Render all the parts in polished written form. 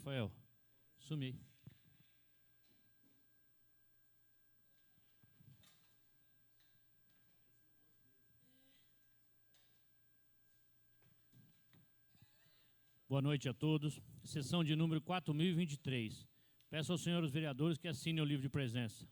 Rafael, sumi. Boa noite a todos. Sessão de número 4023. Peço aos senhores vereadores que assinem o livro de presença.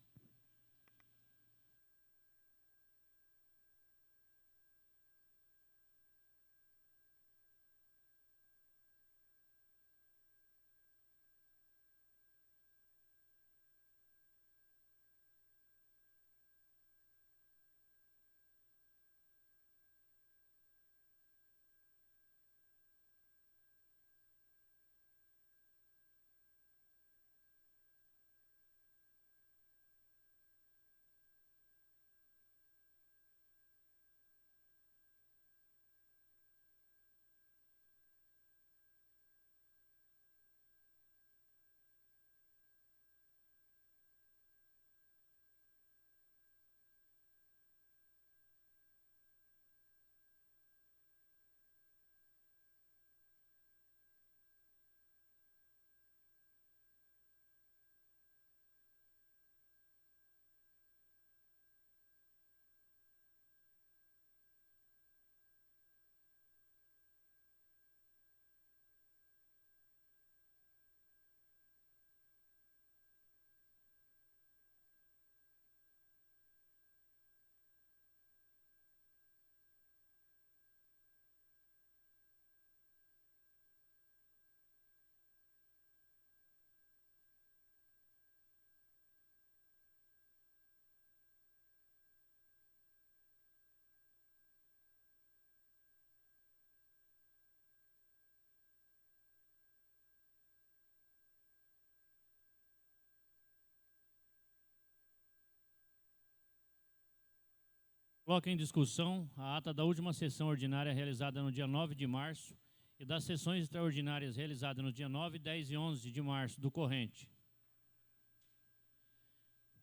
Coloca em discussão a ata da última sessão ordinária realizada no dia 9 de março e das sessões extraordinárias realizadas no dia 9, 10 e 11 de março do corrente.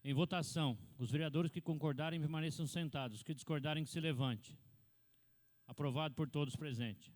Em votação, os vereadores que concordarem permaneçam sentados, os que discordarem que se levante. Aprovado por todos presentes.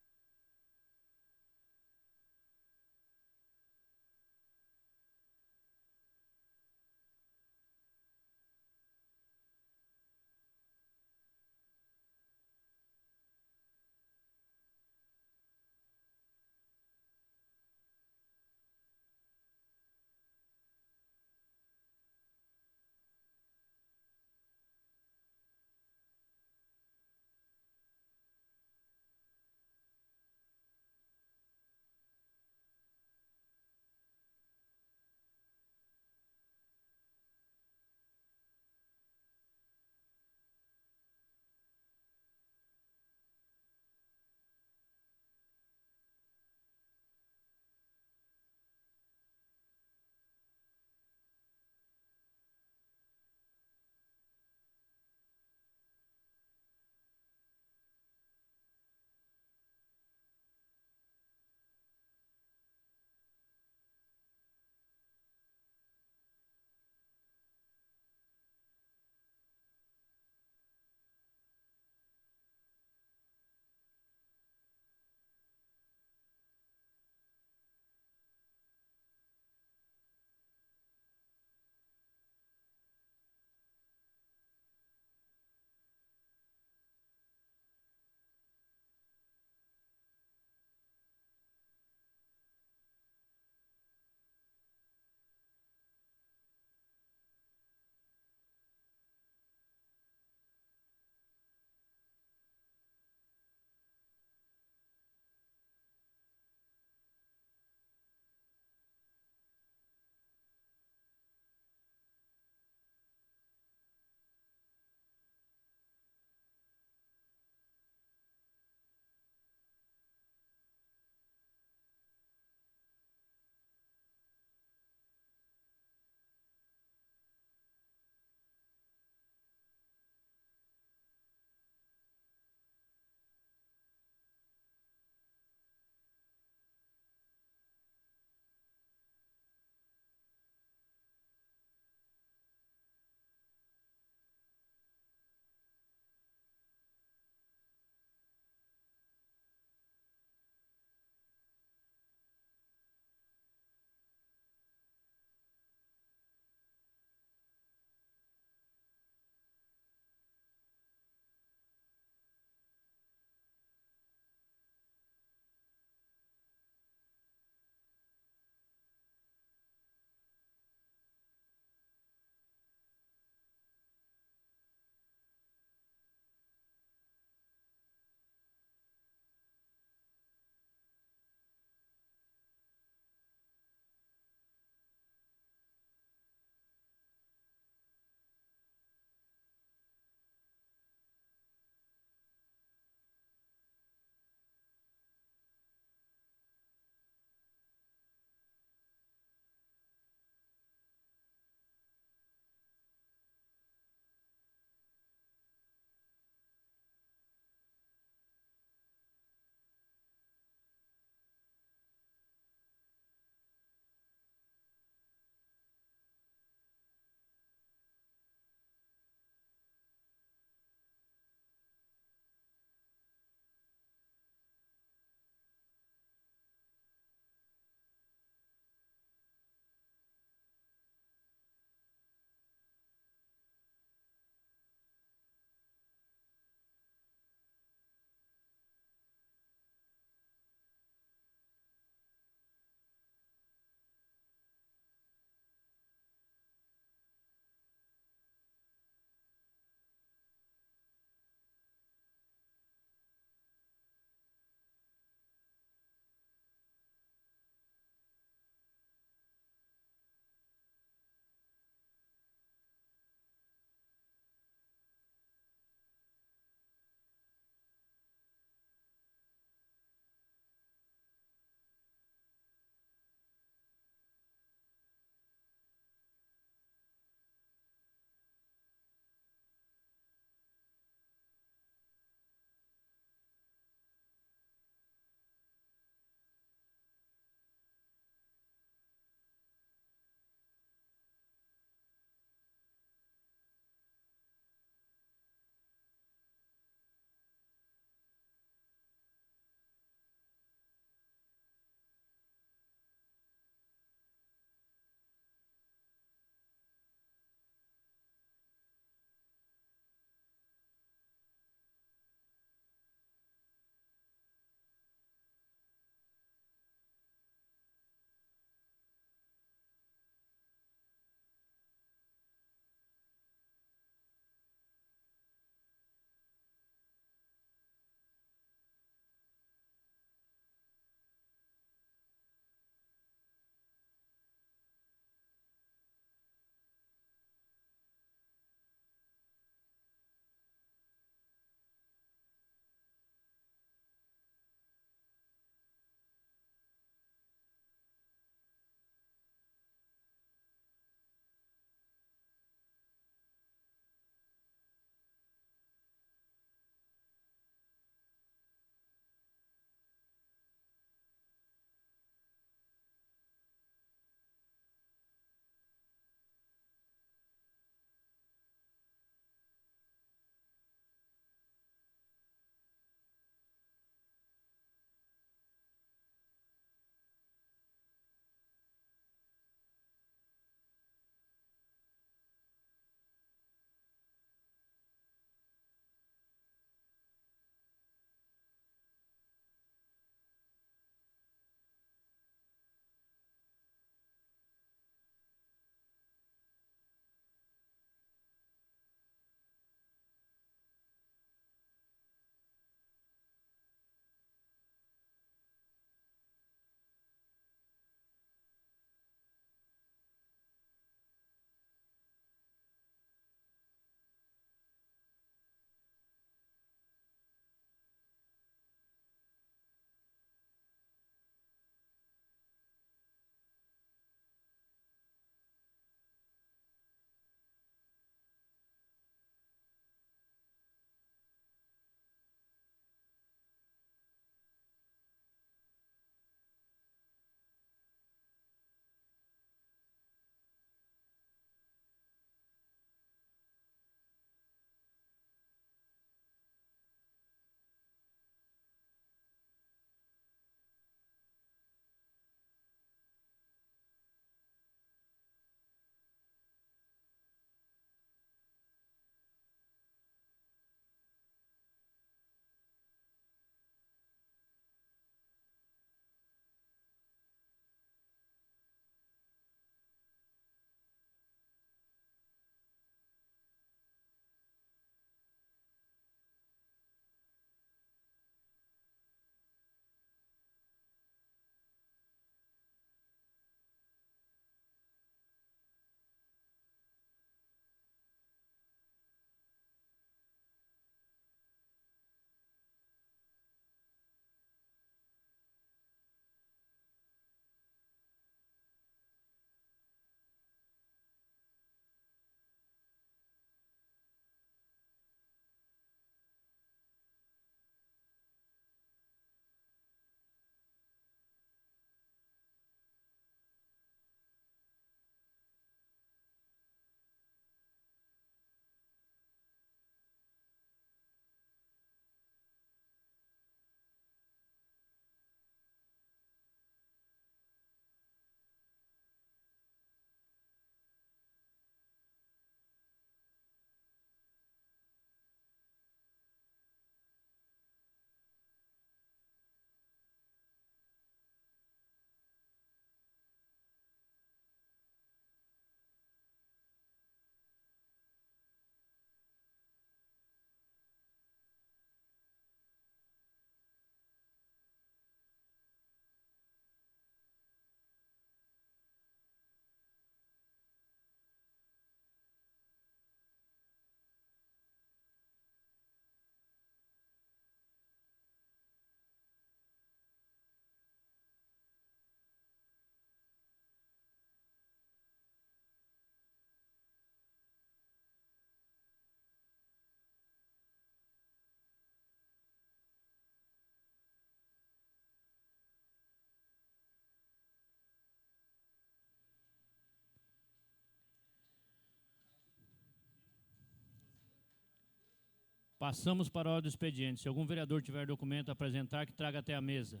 Passamos para a ordem do expediente. Se algum vereador tiver documento a apresentar, que traga até a mesa.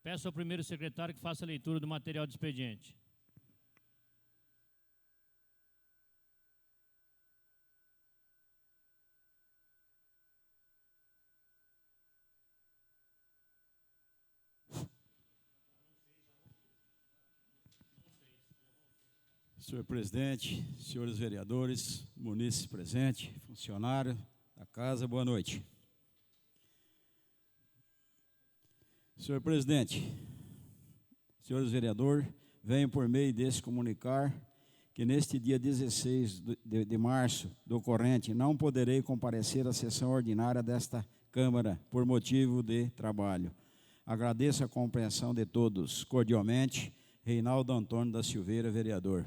Peço ao primeiro secretário que faça a leitura do material do expediente. Senhor presidente, senhores vereadores, munícipe presente, funcionário da casa, boa noite. Senhor presidente, senhores vereadores, venho por meio desse comunicar que neste dia 16 de março do corrente não poderei comparecer à sessão ordinária desta Câmara por motivo de trabalho. Agradeço a compreensão de todos. Cordialmente, Reinaldo Antônio da Silveira, vereador.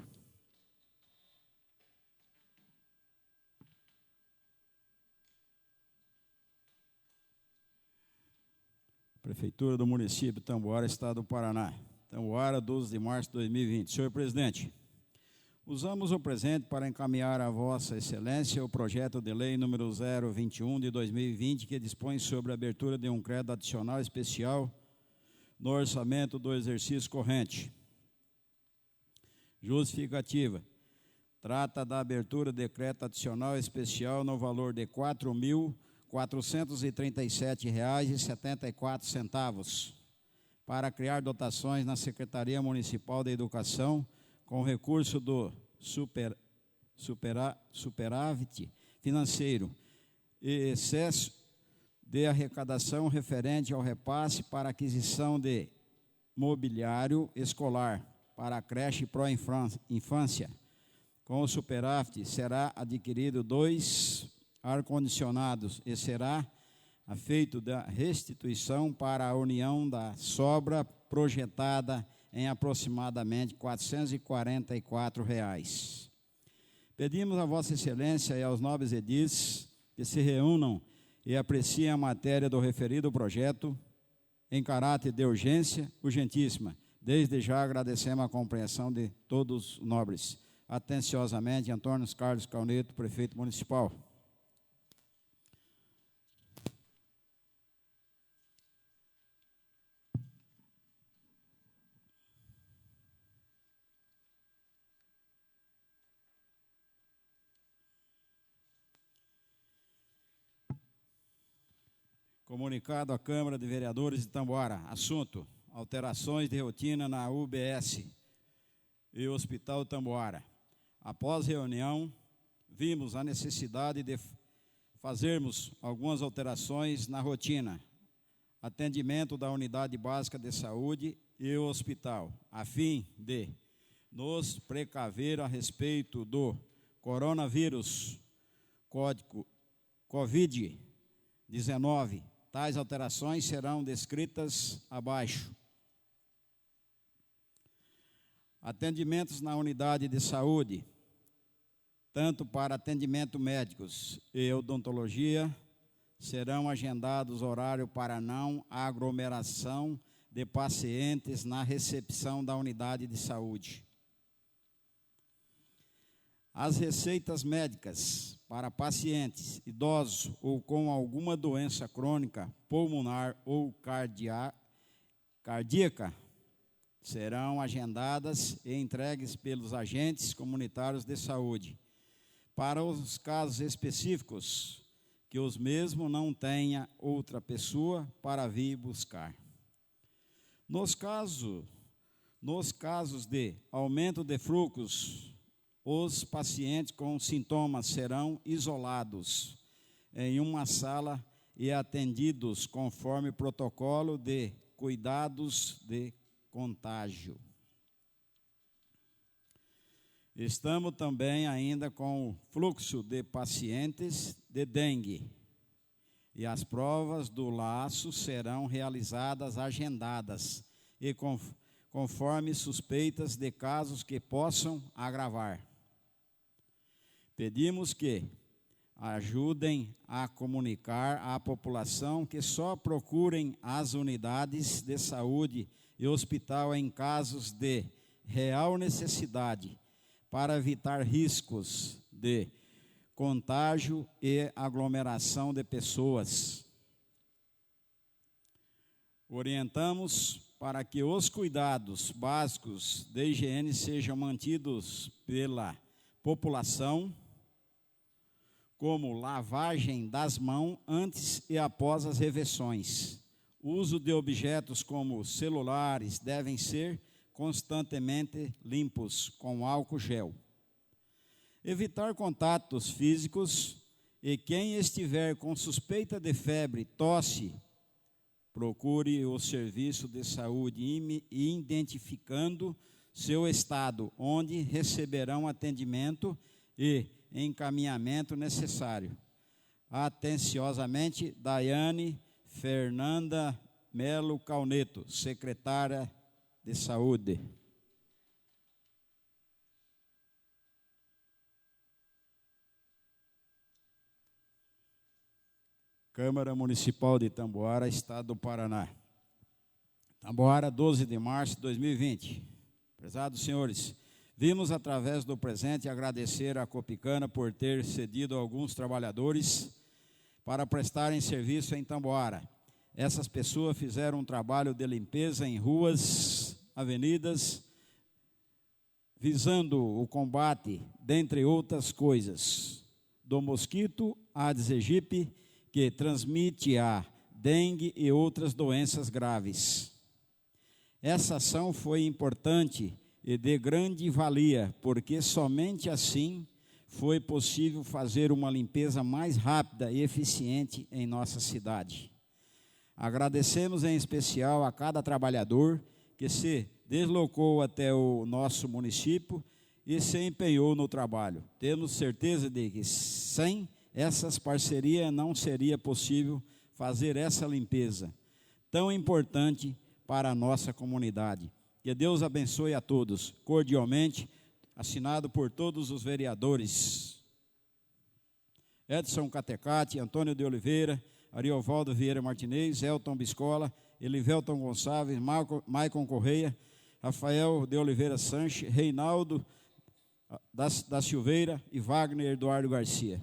Prefeitura do município de Tamboara, Estado do Paraná. Tamboara, 12 de março de 2020. Senhor presidente, usamos o presente para encaminhar a Vossa Excelência o projeto de lei número 021 de 2020, que dispõe sobre a abertura de um crédito adicional especial no orçamento do exercício corrente. Justificativa. Trata da abertura de crédito adicional especial no valor de R$ 4.437,74 para criar dotações na Secretaria Municipal da Educação com recurso do superávit financeiro e excesso de arrecadação referente ao repasse para aquisição de mobiliário escolar para a creche pró-infância. Com o superávit será adquirido 2 ar-condicionados e será feito da restituição para a União da sobra projetada em aproximadamente R$ 444. Pedimos a Vossa Excelência e aos nobres edis que se reúnam e apreciem a matéria do referido projeto em caráter de urgência urgentíssima. Desde já agradecemos a compreensão de todos os nobres. Atenciosamente, Antônio Carlos Cauneto, prefeito municipal. Comunicado à Câmara de Vereadores de Tamboara. Assunto: alterações de rotina na UBS e Hospital Tamboara. Após reunião, vimos a necessidade de fazermos algumas alterações na rotina, atendimento da Unidade Básica de Saúde e o hospital, a fim de nos precaver a respeito do coronavírus, código Covid-19. Tais alterações serão descritas abaixo. Atendimentos na unidade de saúde, tanto para atendimento médicos e odontologia, serão agendados horário para não aglomeração de pacientes na recepção da unidade de saúde. As receitas médicas para pacientes idosos ou com alguma doença crônica, pulmonar ou cardíaca serão agendadas e entregues pelos agentes comunitários de saúde. Para os casos específicos, que os mesmos não tenha outra pessoa para vir buscar. Nos casos de aumento de fluxos, os pacientes com sintomas serão isolados em uma sala e atendidos conforme protocolo de cuidados de contágio. Estamos também ainda com o fluxo de pacientes de dengue e as provas do laço serão realizadas agendadas e conforme suspeitas de casos que possam agravar. Pedimos que ajudem a comunicar à população que só procurem as unidades de saúde e hospital em casos de real necessidade, para evitar riscos de contágio e aglomeração de pessoas. Orientamos para que os cuidados básicos de higiene sejam mantidos pela população, como lavagem das mãos antes e após as refeições. O uso de objetos como celulares devem ser constantemente limpos com álcool gel. Evitar contatos físicos e quem estiver com suspeita de febre, tosse, procure o serviço de saúde identificando seu estado, onde receberão atendimento e encaminhamento necessário. Atenciosamente, Daiane Fernanda Melo Calneto, secretária de Saúde. Câmara Municipal de Itamboara, Estado do Paraná. Itamboara, 12 de março de 2020. Prezados senhores, vimos através do presente agradecer à Copicana por ter cedido alguns trabalhadores para prestarem serviço em Itamboara. Essas pessoas fizeram um trabalho de limpeza em ruas, avenidas, visando o combate, dentre outras coisas, do mosquito Aedes aegypti, que transmite a dengue e outras doenças graves. Essa ação foi importante e de grande valia, porque somente assim foi possível fazer uma limpeza mais rápida e eficiente em nossa cidade. Agradecemos em especial a cada trabalhador que se deslocou até o nosso município e se empenhou no trabalho. Temos certeza de que sem essas parcerias não seria possível fazer essa limpeza tão importante para a nossa comunidade. Que Deus abençoe a todos, cordialmente, assinado por todos os vereadores. Edson Catecati, Antônio de Oliveira, Ariovaldo Vieira Martinez, Elton Biscola, Elivelton Gonçalves, Maicon Correia, Rafael de Oliveira Sanches, Reinaldo da Silveira e Wagner Eduardo Garcia.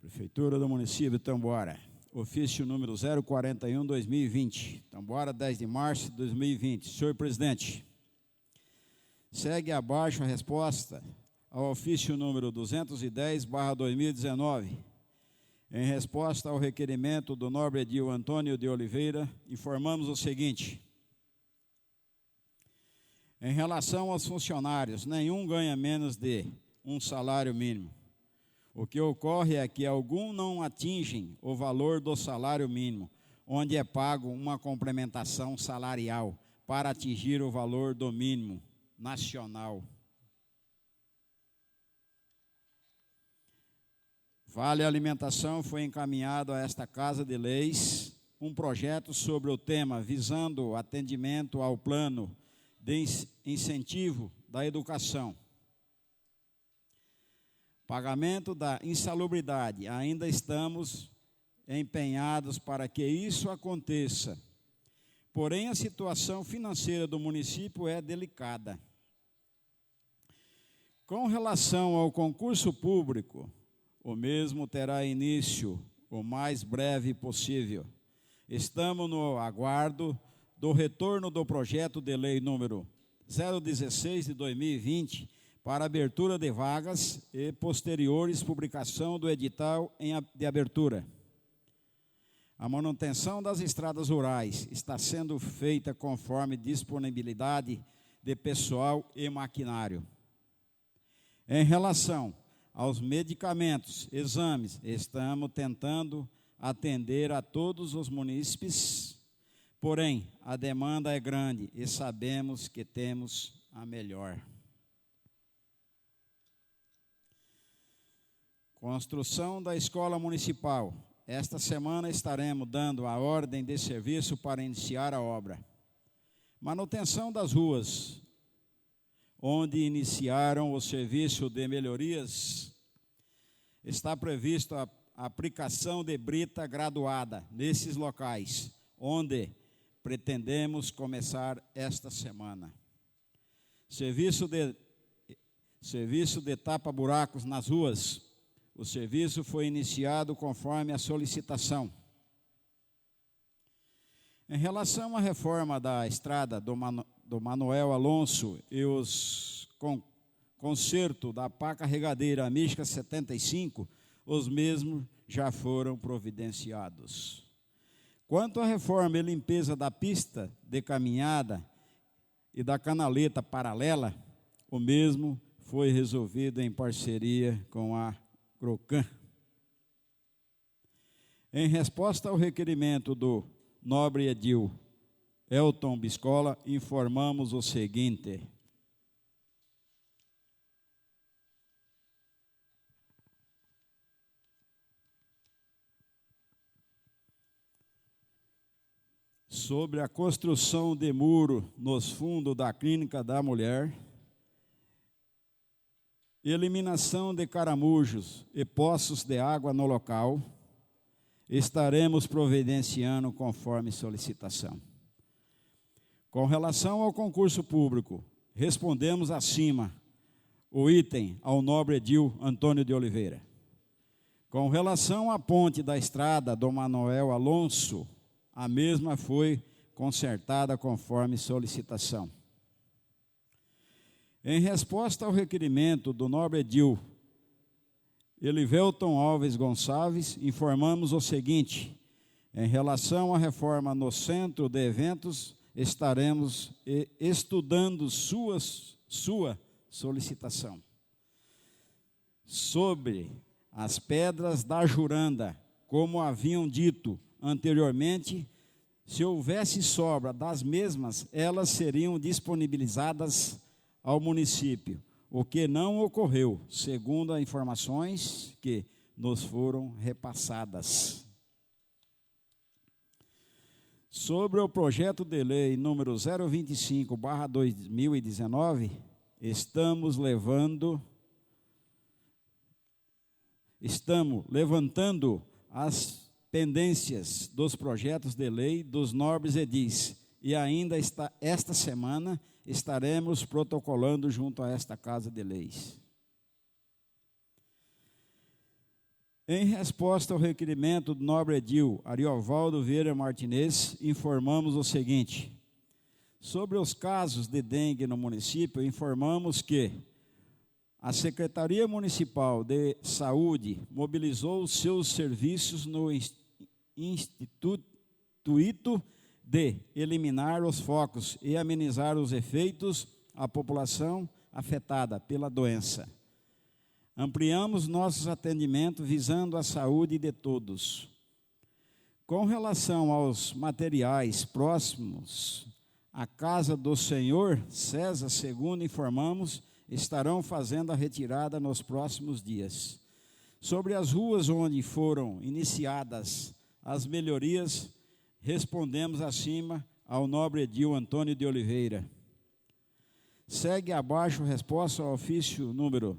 Prefeitura do município de Itamboara, ofício número 041/2020, Itamboara, 10 de março de 2020. Senhor presidente, segue abaixo a resposta ao ofício número 210/2019. Em resposta ao requerimento do nobre edil Antônio de Oliveira, informamos o seguinte: em relação aos funcionários, nenhum ganha menos de um salário mínimo. O que ocorre é que alguns não atingem o valor do salário mínimo, onde é pago uma complementação salarial para atingir o valor do mínimo nacional. Vale Alimentação foi encaminhado a esta Casa de Leis um projeto sobre o tema visando atendimento ao plano de incentivo da educação. Pagamento da insalubridade, ainda estamos empenhados para que isso aconteça. Porém, a situação financeira do município é delicada. Com relação ao concurso público, o mesmo terá início o mais breve possível. Estamos no aguardo do retorno do projeto de lei número 016 de 2020, para abertura de vagas e posteriores publicação do edital de abertura. A manutenção das estradas rurais está sendo feita conforme disponibilidade de pessoal e maquinário. Em relação aos medicamentos, exames, estamos tentando atender a todos os munícipes, porém, a demanda é grande e sabemos que temos a melhor. Construção da Escola Municipal. Esta semana estaremos dando a ordem de serviço para iniciar a obra. Manutenção das ruas, onde iniciaram o serviço de melhorias, está previsto a aplicação de brita graduada nesses locais, onde pretendemos começar esta semana. Serviço de tapa-buracos nas ruas. O serviço foi iniciado conforme a solicitação. Em relação à reforma da estrada do Manuel Alonso e os conserto da pá carregadeira Mística 75, os mesmos já foram providenciados. Quanto à reforma e limpeza da pista de caminhada e da canaleta paralela, o mesmo foi resolvido em parceria com a Grocan. Em resposta ao requerimento do nobre edil Elton Biscola, informamos o seguinte: sobre a construção de muro nos fundos da Clínica da Mulher, eliminação de caramujos e poços de água no local, estaremos providenciando conforme solicitação. Com relação ao concurso público, respondemos acima o item ao nobre edil Antônio de Oliveira. Com relação à ponte da estrada do Manuel Alonso, a mesma foi consertada conforme solicitação. Em resposta ao requerimento do nobre edil Elivelton Alves Gonçalves, informamos o seguinte: em relação à reforma no centro de eventos, estaremos estudando sua solicitação. Sobre as pedras da Juranda, como haviam dito anteriormente, se houvesse sobra das mesmas, elas seriam disponibilizadas ao município, o que não ocorreu, segundo as informações que nos foram repassadas. Sobre o projeto de lei número 025/2019, estamos levantando as pendências dos projetos de lei dos nobres edis, e ainda esta semana estaremos protocolando junto a esta Casa de Leis. Em resposta ao requerimento do nobre edil Ariovaldo Vieira Martinez, informamos o seguinte: sobre os casos de dengue no município, informamos que a Secretaria Municipal de Saúde mobilizou os seus serviços no intuito de eliminar os focos e amenizar os efeitos à população afetada pela doença. Ampliamos nossos atendimentos visando a saúde de todos. Com relação aos materiais próximos à casa do senhor César, segundo informamos, estarão fazendo a retirada nos próximos dias. Sobre as ruas onde foram iniciadas as melhorias, respondemos acima ao nobre edil Antônio de Oliveira. Segue abaixo a resposta ao ofício número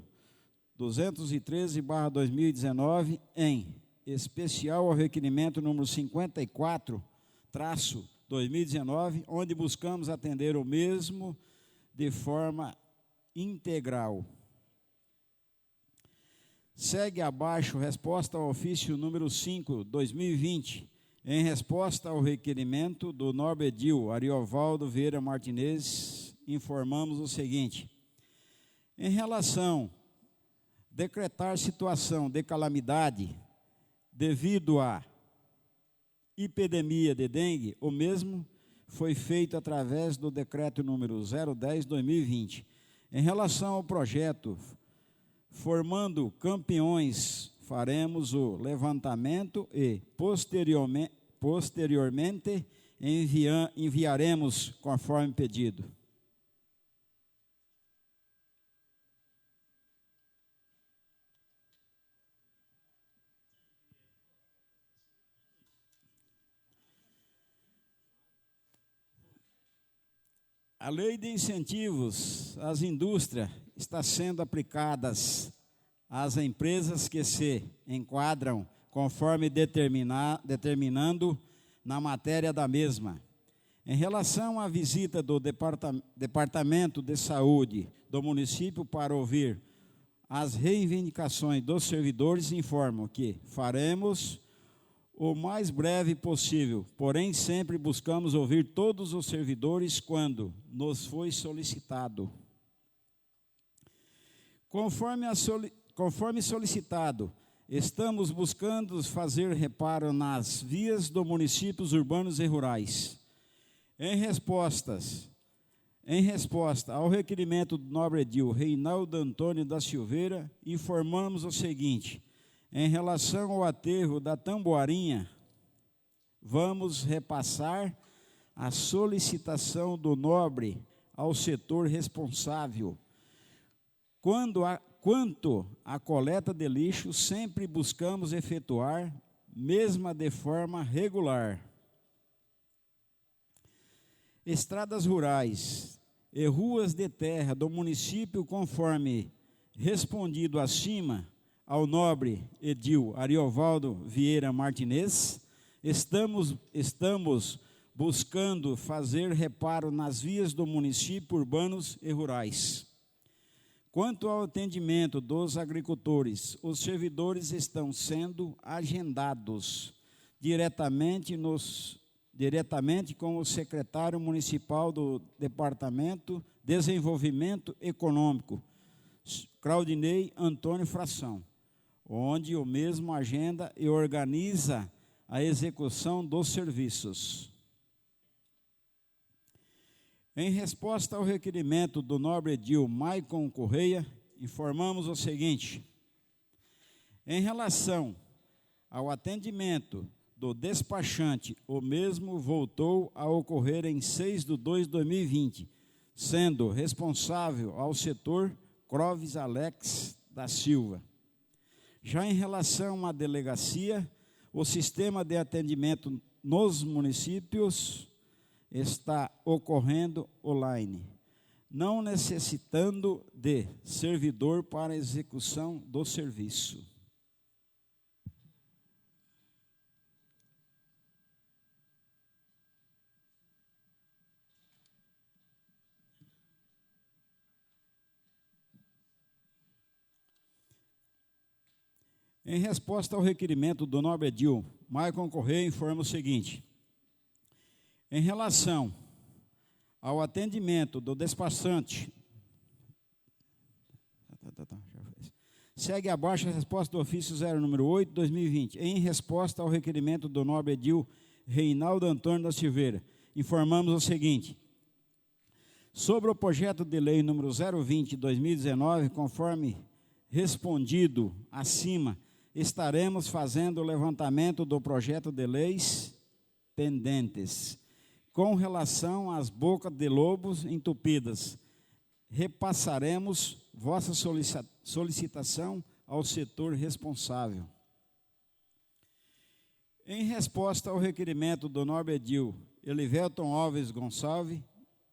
213/2019, em especial ao requerimento número 54/2019, onde buscamos atender o mesmo de forma integral. Segue abaixo a resposta ao ofício número 5/2020, em resposta ao requerimento do nobre edil Ariovaldo Vieira Martinez, informamos o seguinte: em relação a decretar situação de calamidade devido à epidemia de dengue, o mesmo foi feito através do decreto número 010/2020. Em relação ao projeto Formando Campeões, faremos o levantamento e, posteriormente enviaremos conforme pedido. A lei de incentivos às indústrias está sendo aplicada às empresas que se enquadram conforme determinando na matéria da mesma. Em relação à visita do Departamento de Saúde do município para ouvir as reivindicações dos servidores, informo que faremos o mais breve possível, porém sempre buscamos ouvir todos os servidores quando nos foi solicitado. Conforme solicitado, estamos buscando fazer reparo nas vias dos municípios urbanos e rurais. Em resposta ao requerimento do nobre edil Reinaldo Antônio da Silveira, informamos o seguinte: em relação ao aterro da Tamboarinha, vamos repassar a solicitação do nobre ao setor responsável. Quanto à coleta de lixo, sempre buscamos efetuar, mesmo de forma regular. Estradas rurais e ruas de terra do município, conforme respondido acima ao nobre edil Ariovaldo Vieira Martinez, estamos buscando fazer reparo nas vias do município urbanos e rurais. Quanto ao atendimento dos agricultores, os servidores estão sendo agendados diretamente com o secretário municipal do Departamento de Desenvolvimento Econômico, Claudinei Antônio Fração, onde o mesmo agenda e organiza a execução dos serviços. Em resposta ao requerimento do nobre edil Maicon Correia, informamos o seguinte: em relação ao atendimento do despachante, o mesmo voltou a ocorrer em 6/2/2020, sendo responsável ao setor Clóvis Alex da Silva. Já em relação à delegacia, o sistema de atendimento nos municípios está ocorrendo online, não necessitando de servidor para execução do serviço. Em resposta ao requerimento do nobre edil Maicon Correia, informa o seguinte: em relação ao atendimento do despachante, segue abaixo a resposta do ofício 0, número 8, 2020. Em resposta ao requerimento do nobre edil Reinaldo Antônio da Silveira, informamos o seguinte: sobre o projeto de lei número 020/2019, conforme respondido acima, estaremos fazendo o levantamento do projeto de leis pendentes. Com relação às bocas de lobos entupidas, repassaremos vossa solicitação ao setor responsável. Em resposta ao requerimento do nobre edil Elivelton Alves Gonçalves,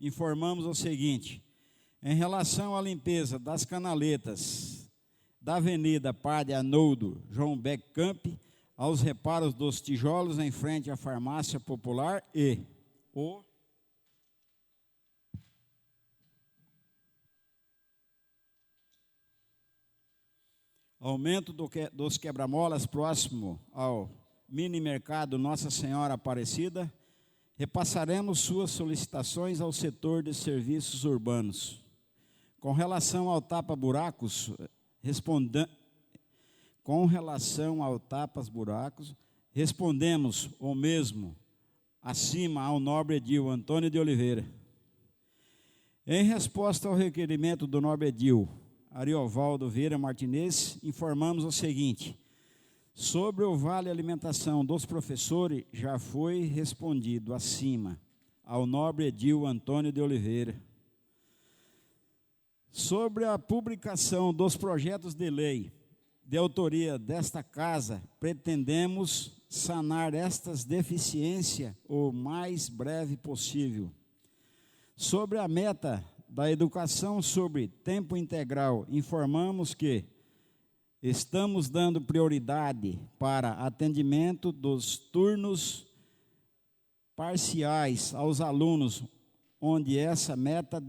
informamos o seguinte: em relação à limpeza das canaletas da Avenida Padre Arnoldo João Beck Camp, aos reparos dos tijolos em frente à farmácia popular e o aumento dos quebra-molas próximo ao mini mercado Nossa Senhora Aparecida, repassaremos suas solicitações ao setor de serviços urbanos. Com relação ao tapa-buracos, respondemos o mesmo acima ao nobre edil Antônio de Oliveira. Em resposta ao requerimento do nobre edil Ariovaldo Vieira Martinez, informamos o seguinte: sobre o vale alimentação dos professores, já foi respondido acima ao nobre edil Antônio de Oliveira. Sobre a publicação dos projetos de lei de autoria desta casa, pretendemos sanar estas deficiências o mais breve possível. Sobre a meta da educação sobre tempo integral, informamos que estamos dando prioridade para atendimento dos turnos parciais aos alunos, onde essa meta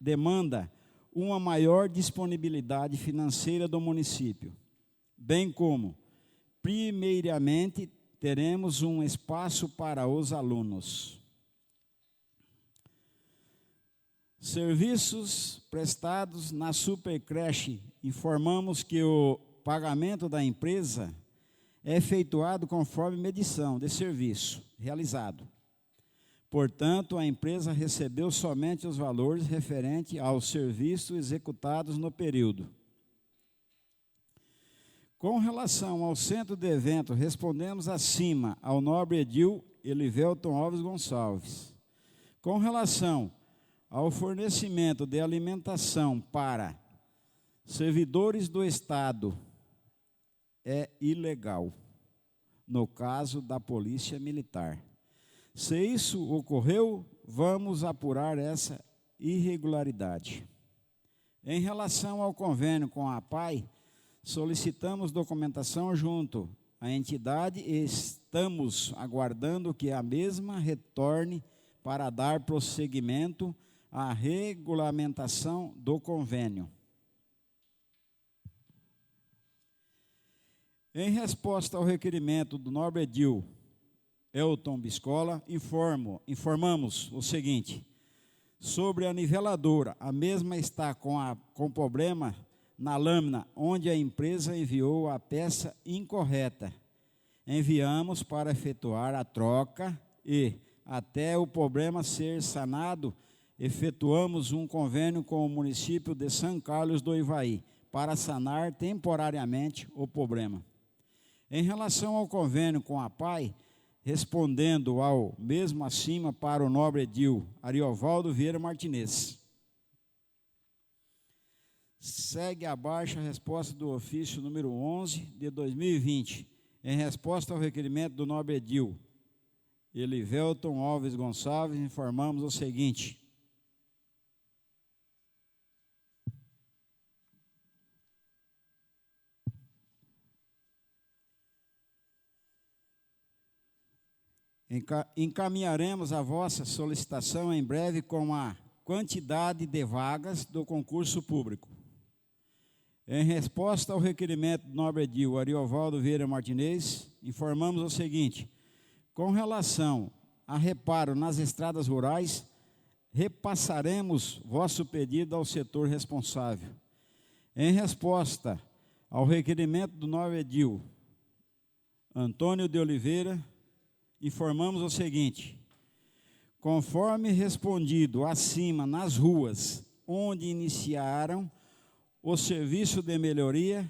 demanda uma maior disponibilidade financeira do município, bem como, primeiramente, teremos um espaço para os alunos. Serviços prestados na Supercreche. Informamos que o pagamento da empresa é efetuado conforme medição de serviço realizado. Portanto, a empresa recebeu somente os valores referentes aos serviços executados no período. Com relação ao centro de evento, respondemos acima ao nobre edil Elivelton Alves Gonçalves. Com relação ao fornecimento de alimentação para servidores do Estado, é ilegal, no caso da Polícia Militar. Se isso ocorreu, vamos apurar essa irregularidade. Em relação ao convênio com a APAI, solicitamos documentação junto à entidade e estamos aguardando que a mesma retorne para dar prosseguimento à regulamentação do convênio. Em resposta ao requerimento do nobre edil Elton Biscola, informamos o seguinte: sobre a niveladora, a mesma está com problema na lâmina, onde a empresa enviou a peça incorreta. Enviamos para efetuar a troca e, até o problema ser sanado, efetuamos um convênio com o município de São Carlos do Ivaí para sanar temporariamente o problema. Em relação ao convênio com a APAI, respondendo ao mesmo acima para o nobre edil Ariovaldo Vieira Martinez. Segue abaixo a resposta do ofício número 11 de 2020, em resposta ao requerimento do nobre edil Elivelton Alves Gonçalves, informamos o seguinte: encaminharemos a vossa solicitação em breve com a quantidade de vagas do concurso público. Em resposta ao requerimento do nobre edil Ariovaldo Vieira Martinez, informamos o seguinte: com relação a reparo nas estradas rurais, repassaremos vosso pedido ao setor responsável. Em resposta ao requerimento do nobre edil Antônio de Oliveira, informamos o seguinte: conforme respondido acima nas ruas onde iniciaram o serviço de melhoria,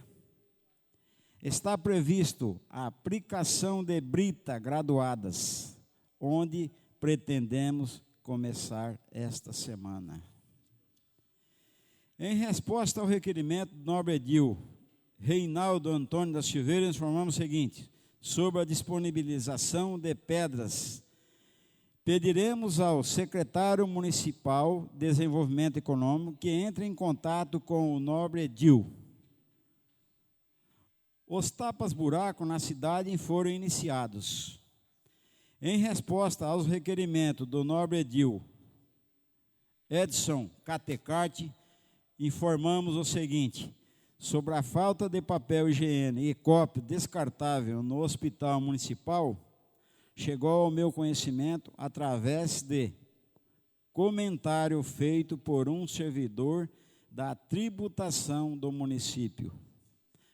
está previsto a aplicação de brita graduadas, onde pretendemos começar esta semana. Em resposta ao requerimento do nobre edil Reinaldo Antônio da Silveira, informamos o seguinte: sobre a disponibilização de pedras, pediremos ao secretário municipal de Desenvolvimento Econômico que entre em contato com o nobre edil. Os tapas-buraco na cidade foram iniciados. Em resposta aos requerimentos do nobre edil Edson Catecarte, informamos o seguinte: sobre a falta de papel higiene e copo descartável no hospital municipal, chegou ao meu conhecimento através de comentário feito por um servidor da tributação do município.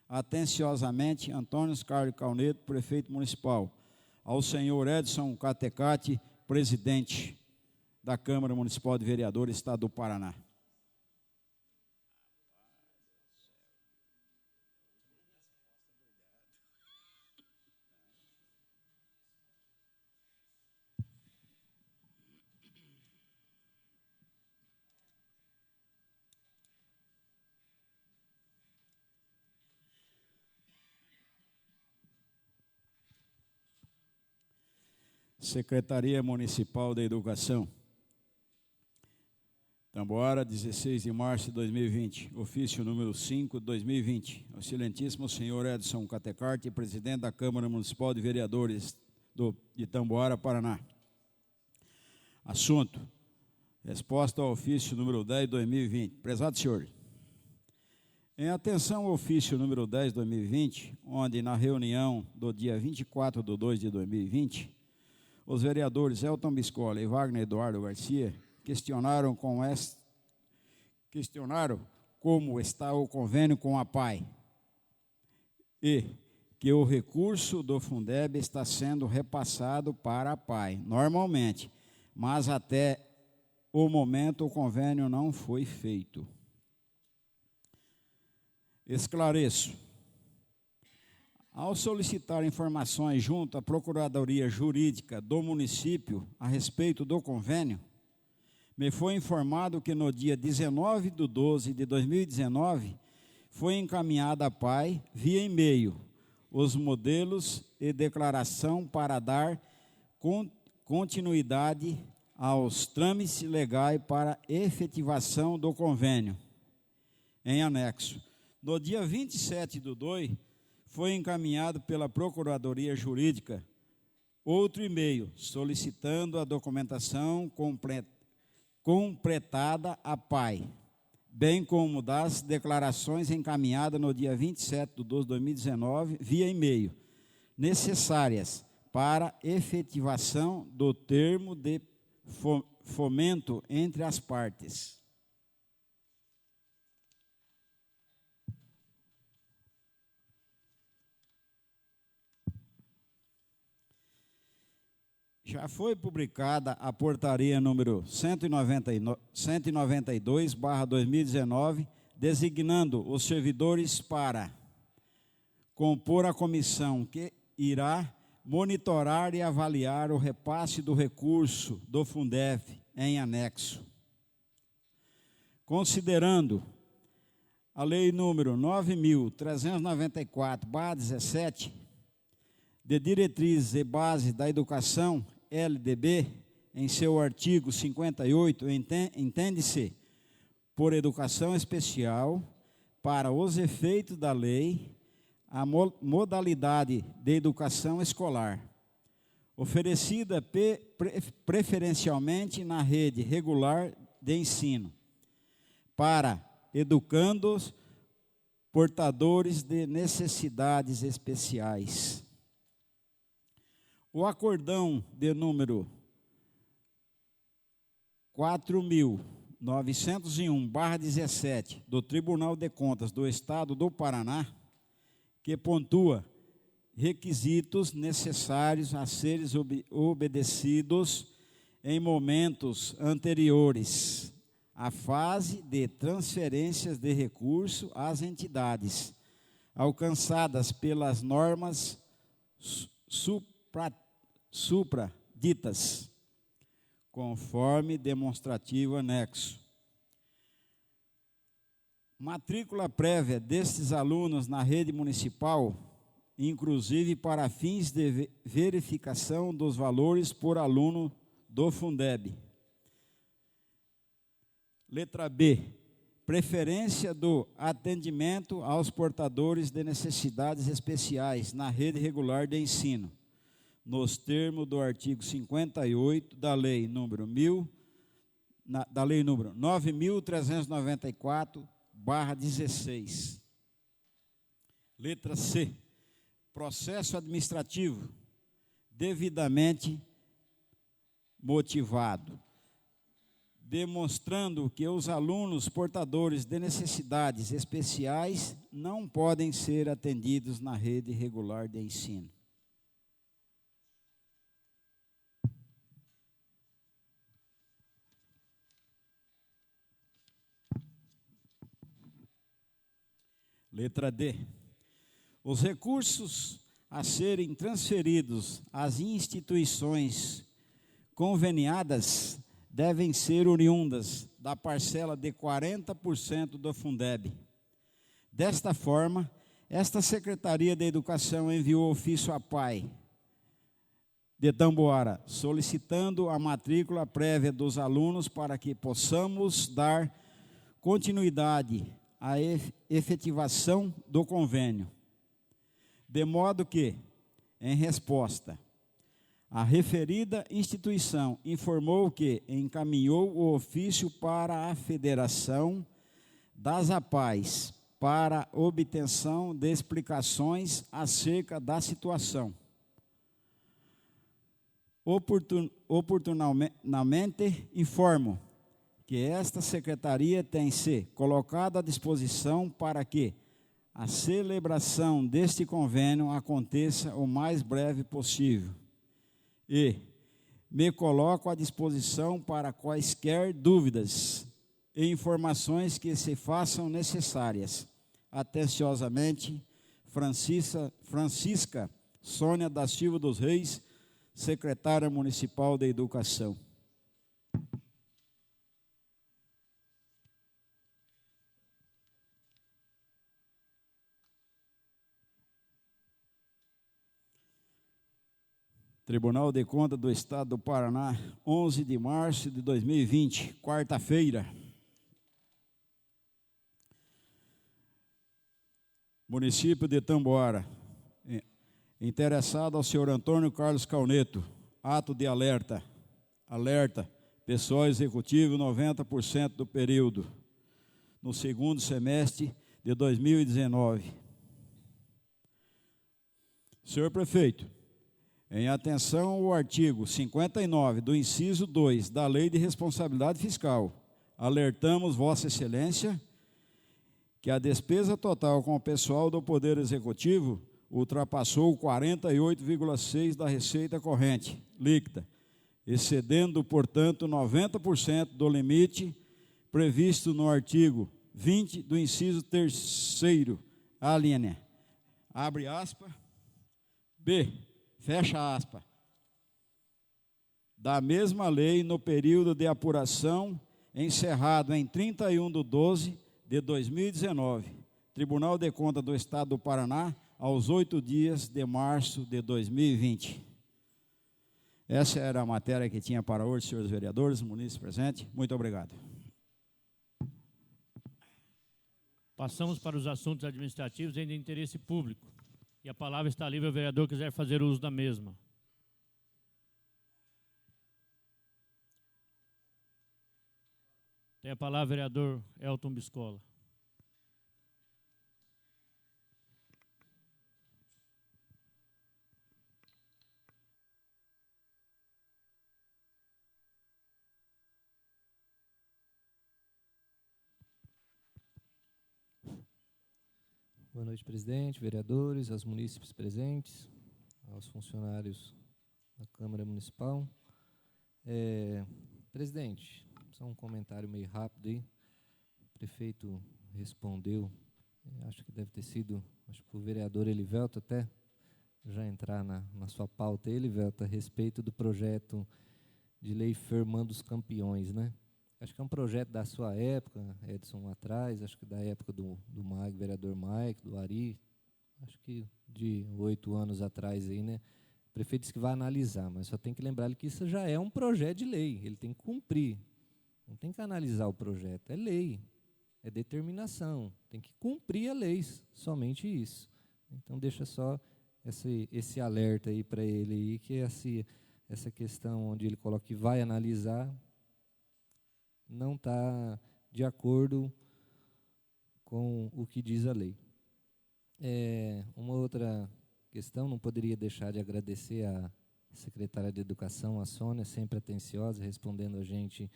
Atenciosamente, Antônio Carlos Calneto, prefeito municipal. Ao senhor Edson Catecate, presidente da Câmara Municipal de Vereadores, Estado do Paraná. Secretaria Municipal da Educação. Tamboara, 16 de março de 2020, ofício número 5 de 2020. Ao excelentíssimo senhor Edson Catecarte, presidente da Câmara Municipal de Vereadores de Tamboara, Paraná. Assunto: resposta ao ofício número 10, 2020. Prezado senhor, em atenção ao ofício número 10, 2020, onde na reunião do dia 24 de 2 de 2020, os vereadores Elton Biscola e Wagner Eduardo Garcia questionaram como está o convênio com a PAI e que o recurso do Fundeb está sendo repassado para a PAI, normalmente, mas até o momento o convênio não foi feito. Esclareço. Ao solicitar informações junto à Procuradoria Jurídica do município a respeito do convênio, me foi informado que no dia 19 de 12 de 2019 foi encaminhada à PAI, via e-mail, os modelos e declaração para dar continuidade aos trâmites legais para efetivação do convênio, em anexo. No dia 27 de 2, foi encaminhado pela Procuradoria Jurídica outro e-mail solicitando a documentação completada à PAI, bem como das declarações encaminhadas no dia 27 de 12 de 2019, via e-mail, necessárias para efetivação do termo de fomento entre as partes. Já foi publicada a portaria número 192/2019, designando os servidores para compor a comissão que irá monitorar e avaliar o repasse do recurso do Fundeb em anexo. Considerando a lei número 9.394/17, de diretrizes e bases da educação, LDB, em seu artigo 58, entende-se por educação especial, para os efeitos da lei, a modalidade de educação escolar, oferecida preferencialmente na rede regular de ensino, para educandos portadores de necessidades especiais. O acordão de número 4.901/17 do Tribunal de Contas do Estado do Paraná, que pontua requisitos necessários a serem obedecidos em momentos anteriores à fase de transferências de recurso às entidades, alcançadas pelas normas supraditas, conforme demonstrativo anexo. Matrícula prévia destes alunos na rede municipal, inclusive para fins de verificação dos valores por aluno do Fundeb. Letra B. Preferência do atendimento aos portadores de necessidades especiais na rede regular de ensino, nos termos do artigo 58 da Lei número 9.394/16. Letra C. Processo administrativo devidamente motivado, demonstrando que os alunos portadores de necessidades especiais não podem ser atendidos na rede regular de ensino. Letra D. Os recursos a serem transferidos às instituições conveniadas devem ser oriundas da parcela de 40% do Fundeb. Desta forma, esta Secretaria de Educação enviou ofício à PAI de Tamboara, solicitando a matrícula prévia dos alunos para que possamos dar continuidade à efetivação do convênio. De modo que, em resposta, A referida instituição informou que encaminhou o ofício para a Federação das APAES para obtenção de explicações acerca da situação. Oportunamente informo que esta secretaria tem se colocado à disposição para que a celebração deste convênio aconteça o mais breve possível e me coloco à disposição para quaisquer dúvidas e informações que se façam necessárias. Atenciosamente, Francisca Sônia da Silva dos Reis, secretária municipal de Educação. Tribunal de Contas do Estado do Paraná, 11 de março de 2020, quarta-feira. Município de Tamboara. Interessado ao senhor Antônio Carlos Cauneto. Ato de alerta. Alerta. Pessoal executivo, 90% do período. No segundo semestre de 2019. Senhor Prefeito, em atenção ao artigo 59 do inciso 2 da Lei de Responsabilidade Fiscal, alertamos Vossa Excelência que a despesa total com o pessoal do Poder Executivo ultrapassou 48,6% da receita corrente líquida, excedendo, portanto, 90% do limite previsto no artigo 20 do inciso 3º, a linha, abre aspas, B, fecha aspas, da mesma lei no período de apuração encerrado em 31/12 de 2019, Tribunal de Contas do Estado do Paraná, aos 8 dias de março de 2020. Essa era a matéria que tinha para hoje, senhores vereadores, munícipes presentes. Muito obrigado. Passamos para os assuntos administrativos em de interesse público. E a palavra está livre ao vereador que quiser fazer uso da mesma. Tem a palavra o vereador Elton Biscola. Boa noite, presidente, vereadores, aos munícipes presentes, aos funcionários da Câmara Municipal. Presidente, só um comentário meio rápido aí. O prefeito respondeu, acho que deve ter sido, acho que o vereador Elivelto até já entrar na sua pauta, Elivelto, a respeito do projeto de lei Firmando os Campeões, né? Acho que é um projeto da sua época, Edson, atrás, acho que da época do vereador Mike, do Ari, acho que de 8 anos atrás aí, né? O prefeito disse que vai analisar, mas só tem que lembrar que isso já é um projeto de lei, ele tem que cumprir, não tem que analisar o projeto, é lei, é determinação, tem que cumprir a lei, somente isso. Então deixa só esse alerta aí para ele aí, que essa questão onde ele coloca que vai analisar, não está de acordo com o que diz a lei. Uma outra questão, não poderia deixar de agradecer à secretária de Educação, a Sônia, sempre atenciosa, respondendo a gente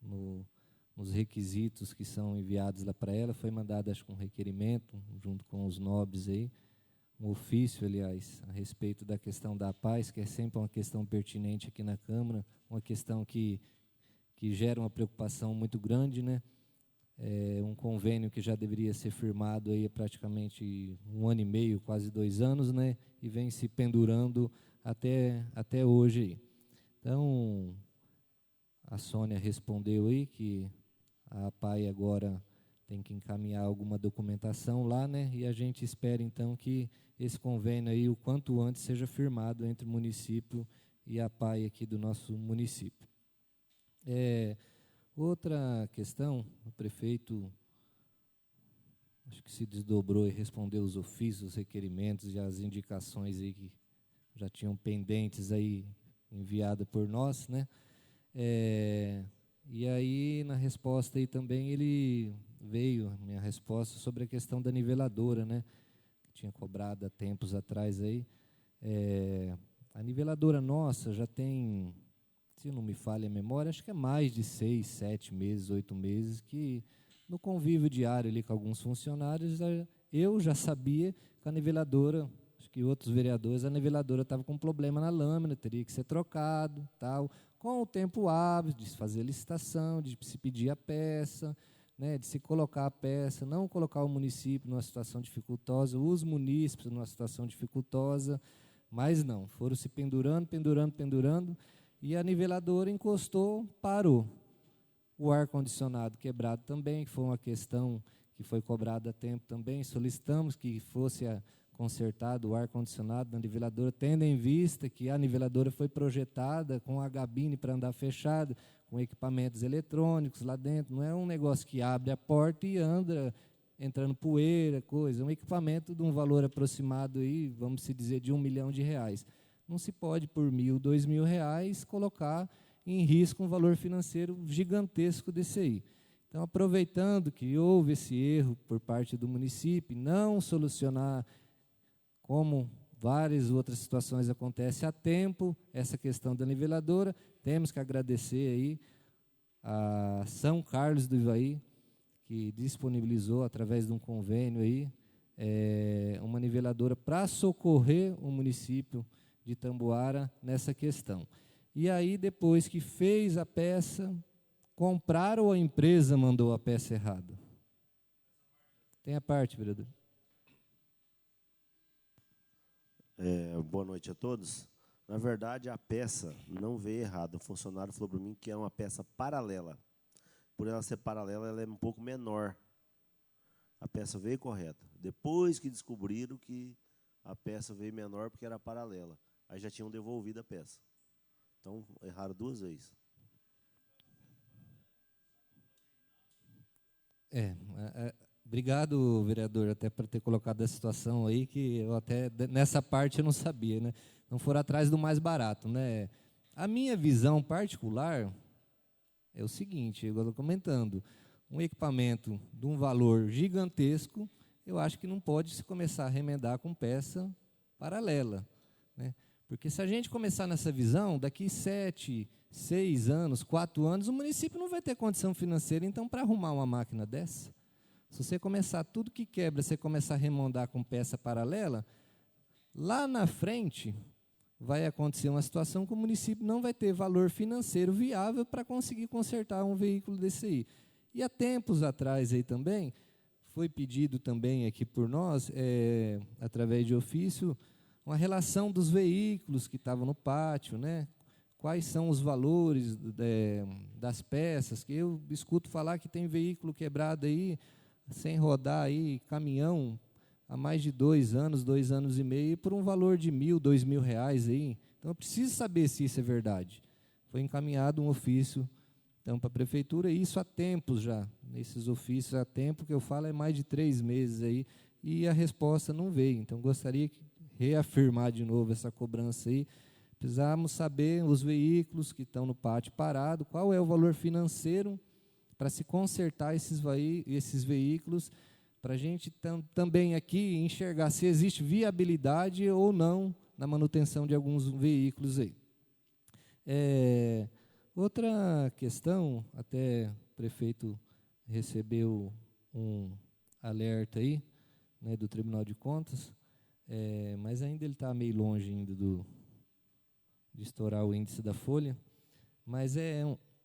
nos requisitos que são enviados lá para ela. Foi mandado, acho que um requerimento, junto com os nobres aí, um ofício, aliás, a respeito da questão da paz, que é sempre uma questão pertinente aqui na Câmara, uma questão que gera uma preocupação muito grande, né? Um convênio que já deveria ser firmado aí há praticamente 1 ano e meio, quase 2 anos, né? E vem se pendurando até hoje aí. Então, a Sônia respondeu aí que a APAE agora tem que encaminhar alguma documentação lá, né? E a gente espera, então, que esse convênio aí, o quanto antes, seja firmado entre o município e a APAE aqui do nosso município. Outra questão, o prefeito acho que se desdobrou e respondeu os ofícios, os requerimentos e as indicações aí que já tinham pendentes aí enviada por nós, né? E aí, na resposta aí também, veio a minha resposta sobre a questão da niveladora, né? Que tinha cobrado há tempos atrás aí. A niveladora nossa já tem, se não me falha a memória, acho que é mais de 6, 7 meses, 8 meses, que no convívio diário ali com alguns funcionários, eu já sabia que a niveladora, acho que outros vereadores, a niveladora estava com um problema na lâmina, teria que ser trocado, tal. Com o tempo hábil de se fazer a licitação, de se pedir a peça, né, de se colocar a peça, não colocar o município numa situação dificultosa, os munícipes numa situação dificultosa, mas não, foram se pendurando, e a niveladora encostou, parou. O ar-condicionado quebrado também, que foi uma questão que foi cobrada a tempo também, solicitamos que fosse consertado o ar-condicionado na niveladora, tendo em vista que a niveladora foi projetada com a gabine para andar fechada, com equipamentos eletrônicos lá dentro, não é um negócio que abre a porta e anda entrando poeira, coisa, é um equipamento de um valor aproximado, aí, vamos se dizer, de R$1 milhão. Não se pode, por R$1.000, R$2.000, colocar em risco um valor financeiro gigantesco desse aí. Então, aproveitando que houve esse erro por parte do município, não solucionar, como várias outras situações acontecem a tempo, essa questão da niveladora, temos que agradecer aí a São Carlos do Ivaí, que disponibilizou, através de um convênio aí, uma niveladora para socorrer o município de Itambuara nessa questão. E aí, depois que fez a peça, compraram ou a empresa mandou a peça errada? Tem a parte, vereador. Boa noite a todos. Na verdade, a peça não veio errada. O funcionário falou para mim que é uma peça paralela. Por ela ser paralela, ela é um pouco menor. A peça veio correta. Depois que descobriram que a peça veio menor porque era paralela. Aí já tinham devolvido a peça. Então, erraram 2 vezes. Obrigado, vereador, até por ter colocado a situação aí, que eu até, nessa parte, eu não sabia, né? Não foram atrás do mais barato, né? A minha visão particular é o seguinte, eu estou comentando, um equipamento de um valor gigantesco, eu acho que não pode se começar a remendar com peça paralela, né? Porque se a gente começar nessa visão, daqui 7, 6 anos, 4 anos, o município não vai ter condição financeira, então, para arrumar uma máquina dessa, se você começar, tudo que quebra, você começar a remondar com peça paralela, lá na frente vai acontecer uma situação que o município não vai ter valor financeiro viável para conseguir consertar um veículo desse aí. E há tempos atrás aí também, foi pedido também aqui por nós, através de ofício, uma relação dos veículos que estavam no pátio, né? Quais são os valores das peças, que eu escuto falar que tem veículo quebrado aí, sem rodar aí, caminhão, há mais de 2 anos, 2 anos e meio, por um valor de R$1.000, R$2.000 aí. Então, eu preciso saber se isso é verdade. Foi encaminhado um ofício, então, para a prefeitura, e isso há tempos já, nesses ofícios há tempo, que eu falo é mais de 3 meses aí, e a resposta não veio. Então, gostaria de reafirmar de novo essa cobrança aí. Precisamos saber os veículos que estão no pátio parado, qual é o valor financeiro para se consertar esses veículos, para a gente também aqui enxergar se existe viabilidade ou não na manutenção de alguns veículos aí. Outra questão, até o prefeito recebeu um alerta aí, né, do Tribunal de Contas, mas ainda ele está meio longe ainda de estourar o índice da folha, mas é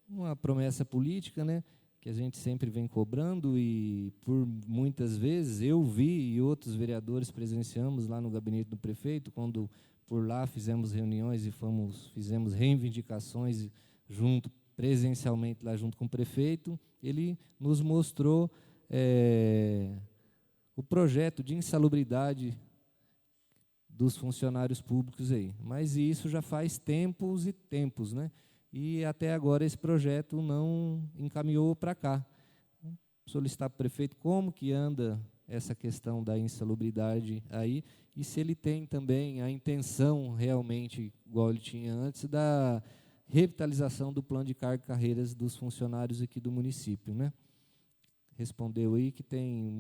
uma promessa política, né, que a gente sempre vem cobrando, e por muitas vezes eu vi e outros vereadores presenciamos lá no gabinete do prefeito, quando por lá fizemos reuniões e fizemos reivindicações presencialmente lá junto com o prefeito, ele nos mostrou o projeto de insalubridade dos funcionários públicos aí. Mas isso já faz tempos e tempos, né? E até agora esse projeto não encaminhou para cá. Solicitar para o prefeito como que anda essa questão da insalubridade aí, e se ele tem também a intenção realmente, igual ele tinha antes, da revitalização do plano de carga e carreiras dos funcionários aqui do município, né? Respondeu aí que tem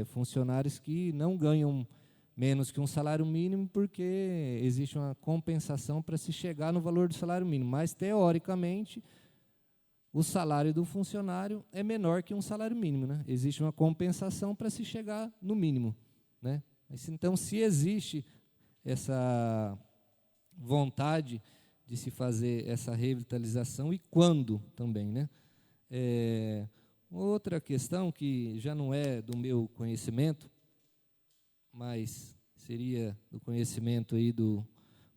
funcionários que não ganham menos que um salário mínimo porque existe uma compensação para se chegar no valor do salário mínimo, mas, teoricamente, o salário do funcionário é menor que um salário mínimo, né? Existe uma compensação para se chegar no mínimo, né? Então, se existe essa vontade de se fazer essa revitalização e quando também, né? Outra questão que já não é do meu conhecimento, mas seria do conhecimento aí do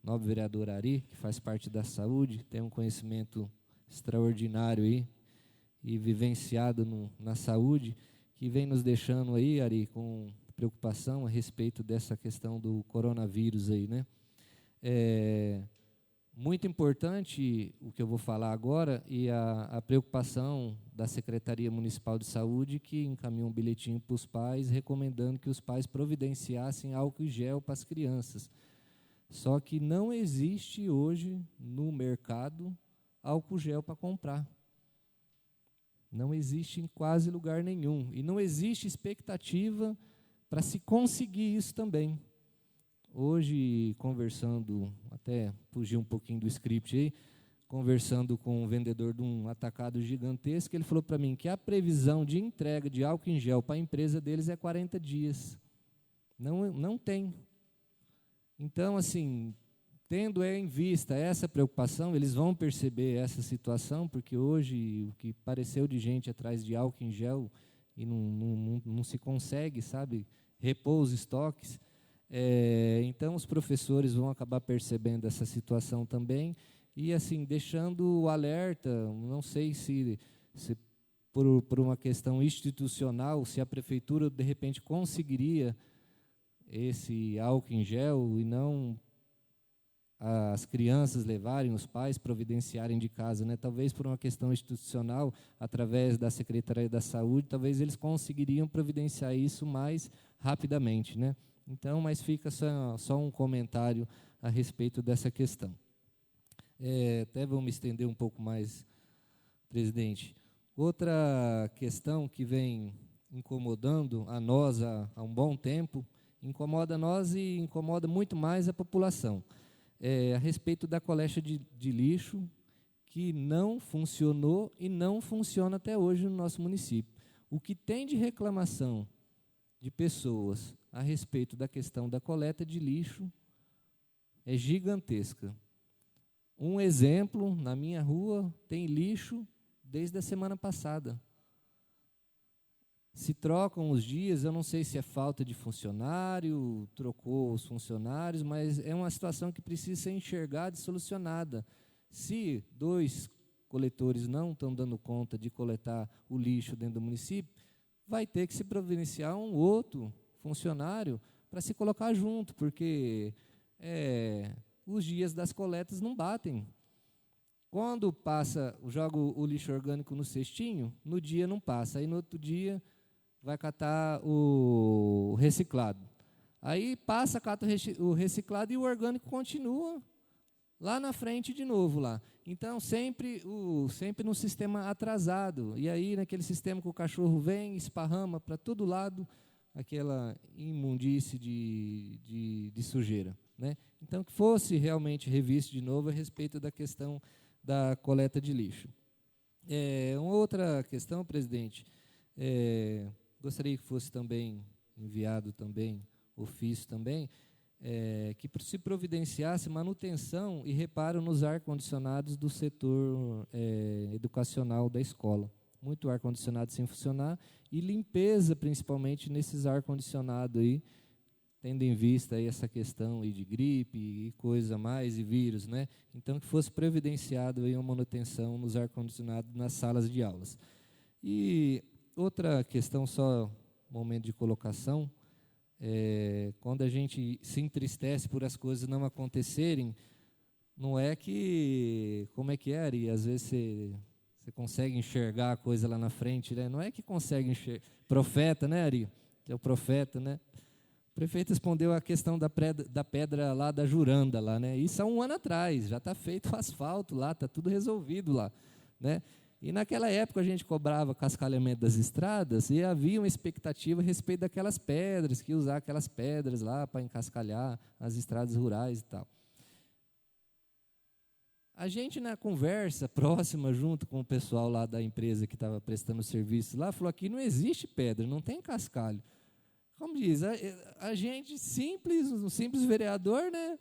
nobre vereador Ari, que faz parte da saúde, tem um conhecimento extraordinário aí e vivenciado na saúde, que vem nos deixando aí, Ari, com preocupação a respeito dessa questão do coronavírus aí, né? Muito importante o que eu vou falar agora e a preocupação da Secretaria Municipal de Saúde, que encaminhou um bilhetinho para os pais recomendando que os pais providenciassem álcool e gel para as crianças. Só que não existe hoje no mercado álcool gel para comprar. Não existe em quase lugar nenhum. E não existe expectativa para se conseguir isso também. Hoje, conversando, até fugir um pouquinho do script aí, conversando com um vendedor de um atacado gigantesco, ele falou para mim que a previsão de entrega de álcool em gel para a empresa deles é 40 dias. Não tem. Então, assim, tendo em vista essa preocupação, eles vão perceber essa situação, porque hoje o que pareceu de gente atrás de álcool em gel e não se consegue, sabe, repor os estoques. Então, os professores vão acabar percebendo essa situação também e, assim, deixando o alerta, não sei se por uma questão institucional, se a prefeitura, de repente, conseguiria esse álcool em gel e não as crianças levarem, os pais providenciarem de casa, né? Talvez por uma questão institucional, através da Secretaria da Saúde, talvez eles conseguiriam providenciar isso mais rapidamente, né? Então, mas fica só um comentário a respeito dessa questão. Até vou me estender um pouco mais, presidente. Outra questão que vem incomodando a nós há um bom tempo, incomoda a nós e incomoda muito mais a população. A respeito da coleta de lixo, que não funcionou e não funciona até hoje no nosso município. O que tem de reclamação de pessoas a respeito da questão da coleta de lixo é gigantesca. Um exemplo, na minha rua tem lixo desde a semana passada. Se trocam os dias, eu não sei se é falta de funcionário, trocou os funcionários, mas é uma situação que precisa ser enxergada e solucionada. Se 2 coletores não estão dando conta de coletar o lixo dentro do município, vai ter que se providenciar um outro funcionário para se colocar junto, porque os dias das coletas não batem. Quando joga o lixo orgânico no cestinho, no dia não passa, aí no outro dia vai catar o reciclado. Aí passa, cata o reciclado e o orgânico continua lá na frente de novo lá. Então, sempre no sistema atrasado. E aí, naquele sistema que o cachorro vem, esparrama para todo lado, aquela imundície de sujeira, né? Então, que fosse realmente revisto de novo a respeito da questão da coleta de lixo. Uma outra questão, presidente, gostaria que fosse também enviado também, ofício também, que se providenciasse manutenção e reparo nos ar-condicionados do setor educacional da escola. Muito ar-condicionado sem funcionar e limpeza, principalmente, nesses ar-condicionados aí, tendo em vista aí essa questão aí de gripe e coisa mais, e vírus, né? Então, que fosse providenciado aí uma manutenção nos ar-condicionados nas salas de aulas. E outra questão, só momento de colocação, quando a gente se entristece por as coisas não acontecerem, não é que, como é que é, Ari? Às vezes você consegue enxergar a coisa lá na frente, né? Não é que consegue enxergar, profeta, né, Ari? que é o profeta, né? O prefeito respondeu a questão da pedra lá da Juranda, lá, né? Isso há 1 ano atrás, já está feito o asfalto lá, está tudo resolvido lá, né? E naquela época a gente cobrava cascalhamento das estradas e havia uma expectativa a respeito daquelas pedras, que ia usar aquelas pedras lá para encascalhar as estradas rurais e tal. A gente, na conversa próxima, junto com o pessoal lá da empresa que estava prestando serviço lá, falou: aqui não existe pedra, não tem cascalho. Como diz, a gente simples, um simples vereador, né,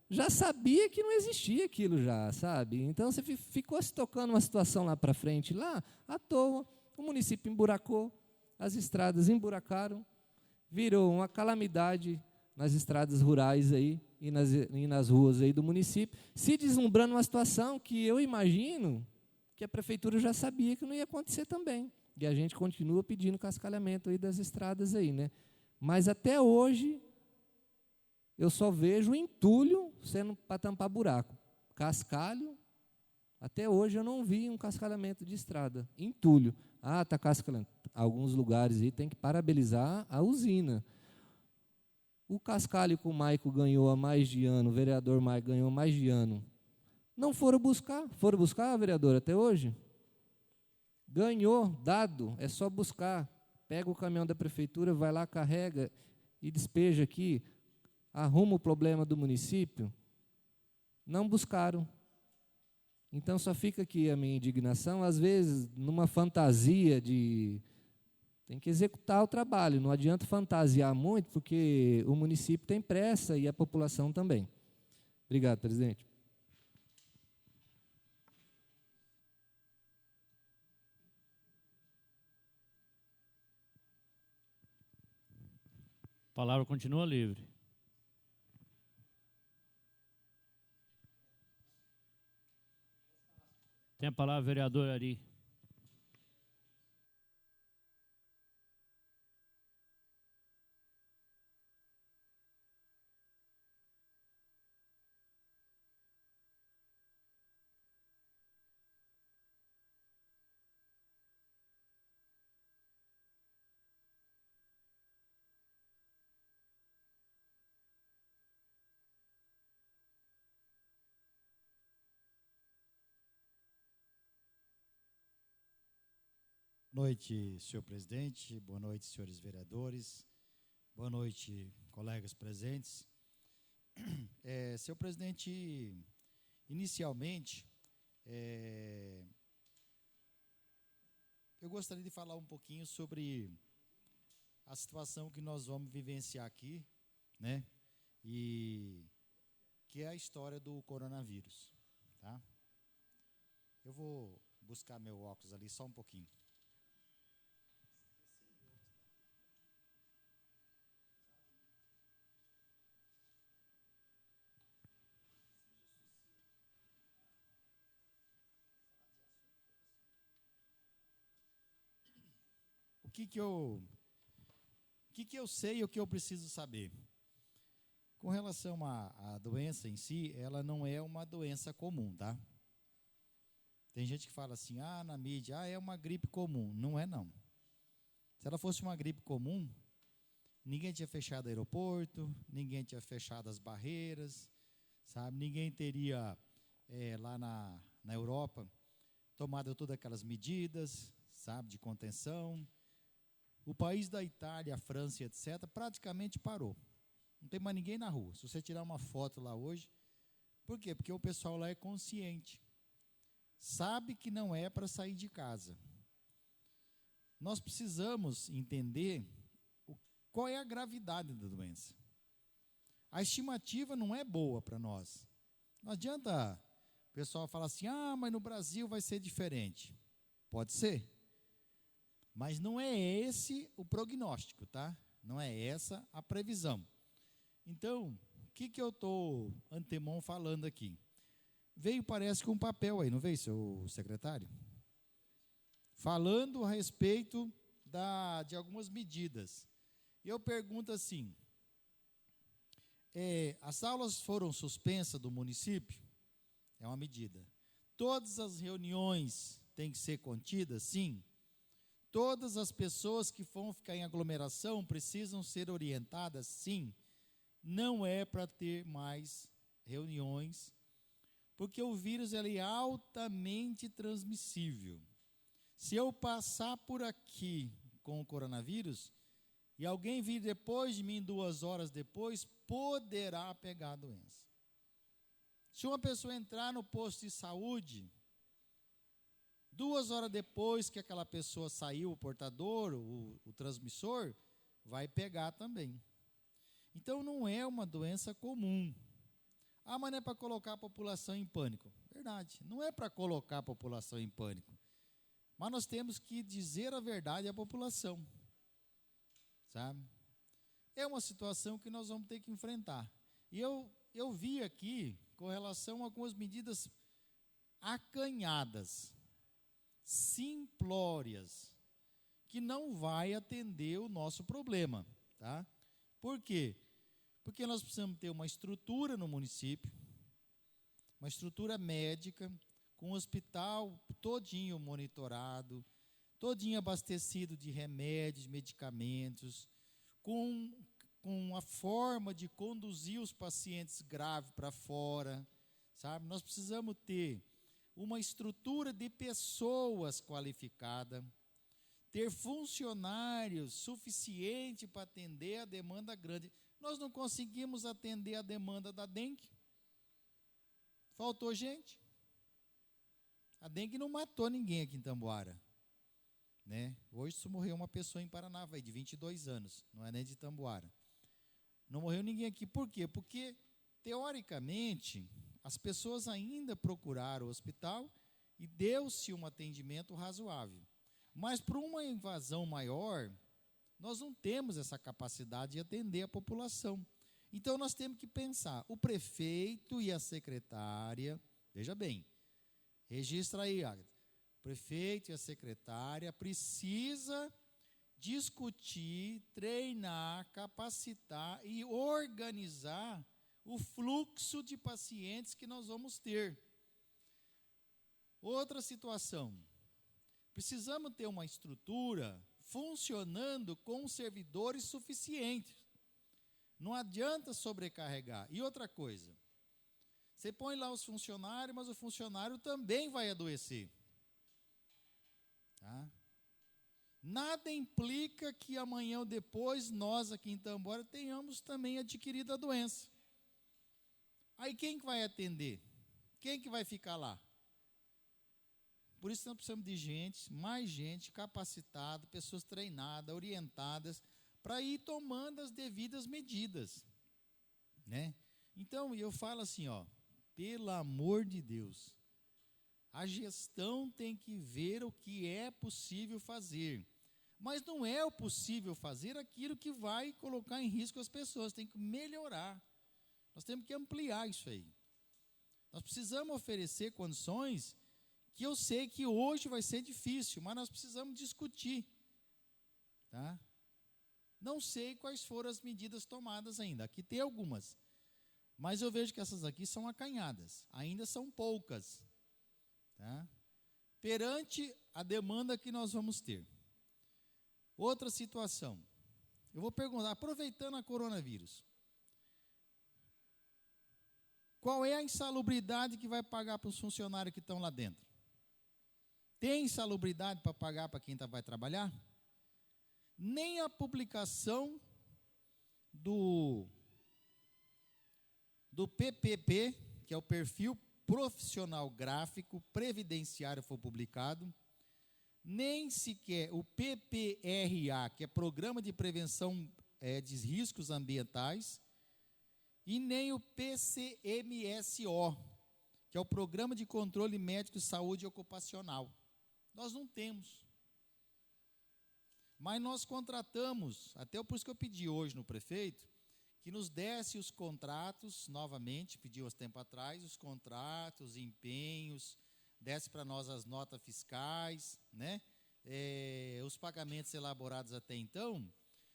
já sabia que não existia aquilo já, sabe? Então, você ficou se tocando uma situação lá para frente, lá, à toa, o município emburacou, as estradas emburacaram, virou uma calamidade nas estradas rurais aí e nas ruas aí do município, se deslumbrando uma situação que eu imagino que a prefeitura já sabia que não ia acontecer também. E a gente continua pedindo cascalhamento aí das estradas aí, né? Mas até hoje eu só vejo entulho sendo para tampar buraco. Cascalho, até hoje eu não vi um cascalhamento de estrada. Entulho. Ah, está cascalhando. Alguns lugares aí tem que parabenizar a usina. O cascalho que o Maico ganhou há mais de ano, o vereador Maico ganhou há mais de ano, não foram buscar? Foram buscar, vereador, até hoje? Ganhou, dado, é só buscar. Pega o caminhão da prefeitura, vai lá, carrega e despeja aqui, arruma o problema do município. Não buscaram. Então, só fica aqui a minha indignação, às vezes, numa fantasia de... Tem que executar o trabalho, não adianta fantasiar muito, porque o município tem pressa e a população também. Obrigado, presidente. A palavra continua livre. Tem a palavra, vereador Ari. Boa noite, senhor presidente. Boa noite, senhores vereadores. Boa noite, colegas presentes. Senhor presidente, inicialmente, eu gostaria de falar um pouquinho sobre a situação que nós vamos vivenciar aqui, né? E que é a história do coronavírus, tá? Eu vou buscar meu óculos ali só um pouquinho. O que eu sei e o que eu preciso saber? Com relação à doença em si, ela não é uma doença comum, tá? Tem gente que fala assim, na mídia, é uma gripe comum. Não é, não. Se ela fosse uma gripe comum, ninguém tinha fechado o aeroporto, ninguém tinha fechado as barreiras, sabe? Ninguém teria, lá na Europa, tomado todas aquelas medidas, sabe, de contenção. O país da Itália, a França, etc., praticamente parou. Não tem mais ninguém na rua. Se você tirar uma foto lá hoje, por quê? Porque o pessoal lá é consciente. Sabe que não é para sair de casa. Nós precisamos entender qual é a gravidade da doença. A estimativa não é boa para nós. Não adianta o pessoal falar assim, mas no Brasil vai ser diferente. Pode ser. Mas não é esse o prognóstico, tá? Não é essa a previsão. Então, o que eu estou antemão falando aqui? Veio, parece que um papel aí, não veio, seu secretário? Falando a respeito de algumas medidas. Eu pergunto assim, as aulas foram suspensas do município? É uma medida. Todas as reuniões têm que ser contidas? Sim. Todas as pessoas que vão ficar em aglomeração precisam ser orientadas, sim. Não é para ter mais reuniões, porque o vírus ele é altamente transmissível. Se eu passar por aqui com o coronavírus, e alguém vir depois de mim 2 horas depois, poderá pegar a doença. Se uma pessoa entrar no posto de saúde, 2 horas depois que aquela pessoa saiu, o portador, o transmissor, vai pegar também. Então, não é uma doença comum. Ah, mas não é para colocar a população em pânico. Verdade, não é para colocar a população em pânico. Mas nós temos que dizer a verdade à população. Sabe? É uma situação que nós vamos ter que enfrentar. E eu vi aqui, com relação a algumas medidas acanhadas, simplórias, que não vai atender o nosso problema, tá? Por quê? Porque nós precisamos ter uma estrutura no município, uma estrutura médica, com o hospital todinho monitorado, todinho abastecido de remédios, medicamentos, com a forma de conduzir os pacientes graves para fora, sabe? Nós precisamos ter uma estrutura de pessoas qualificada, ter funcionários suficientes para atender a demanda grande. Nós não conseguimos atender a demanda da dengue. Faltou gente. A dengue não matou ninguém aqui em Tamboara, né? Hoje só morreu uma pessoa em Paranavaí, de 22 anos, não é nem de Tamboara. Não morreu ninguém aqui. Por quê? Porque, teoricamente, as pessoas ainda procuraram o hospital e deu-se um atendimento razoável. Mas, por uma invasão maior, nós não temos essa capacidade de atender a população. Então, nós temos que pensar, o prefeito e a secretária, veja bem, registra aí, Agatha, o prefeito e a secretária precisa discutir, treinar, capacitar e organizar o fluxo de pacientes que nós vamos ter. Outra situação, precisamos ter uma estrutura funcionando com servidores suficientes. Não adianta sobrecarregar. E outra coisa, você põe lá os funcionários, mas o funcionário também vai adoecer. Tá? Nada implica que amanhã ou depois, nós aqui em Tambora, tenhamos também adquirido a doença. Aí quem que vai atender? Quem que vai ficar lá? Por isso nós precisamos de gente, mais gente capacitada, pessoas treinadas, orientadas, para ir tomando as devidas medidas, né? Então, eu falo assim, ó, pelo amor de Deus, a gestão tem que ver o que é possível fazer, mas não é o possível fazer aquilo que vai colocar em risco as pessoas, tem que melhorar, nós temos que ampliar isso aí. Nós precisamos oferecer condições que eu sei que hoje vai ser difícil, mas nós precisamos discutir, tá? Não sei quais foram as medidas tomadas ainda, aqui tem algumas, mas eu vejo que essas aqui são acanhadas, ainda são poucas, tá? Perante a demanda que nós vamos ter. Outra situação, eu vou perguntar, aproveitando a coronavírus, qual é a insalubridade que vai pagar para os funcionários que estão lá dentro? Tem insalubridade para pagar para quem vai trabalhar? Nem a publicação do PPP, que é o perfil profissional gráfico previdenciário, foi publicado, nem sequer o PPRA, que é Programa de Prevenção de Riscos Ambientais, e nem o PCMSO, que é o Programa de Controle Médico de Saúde Ocupacional. Nós não temos. Mas nós contratamos, até por isso que eu pedi hoje no prefeito, que nos desse os contratos, novamente, pediu há tempo atrás, os contratos, empenhos, desse para nós as notas fiscais, né? Os pagamentos elaborados até então,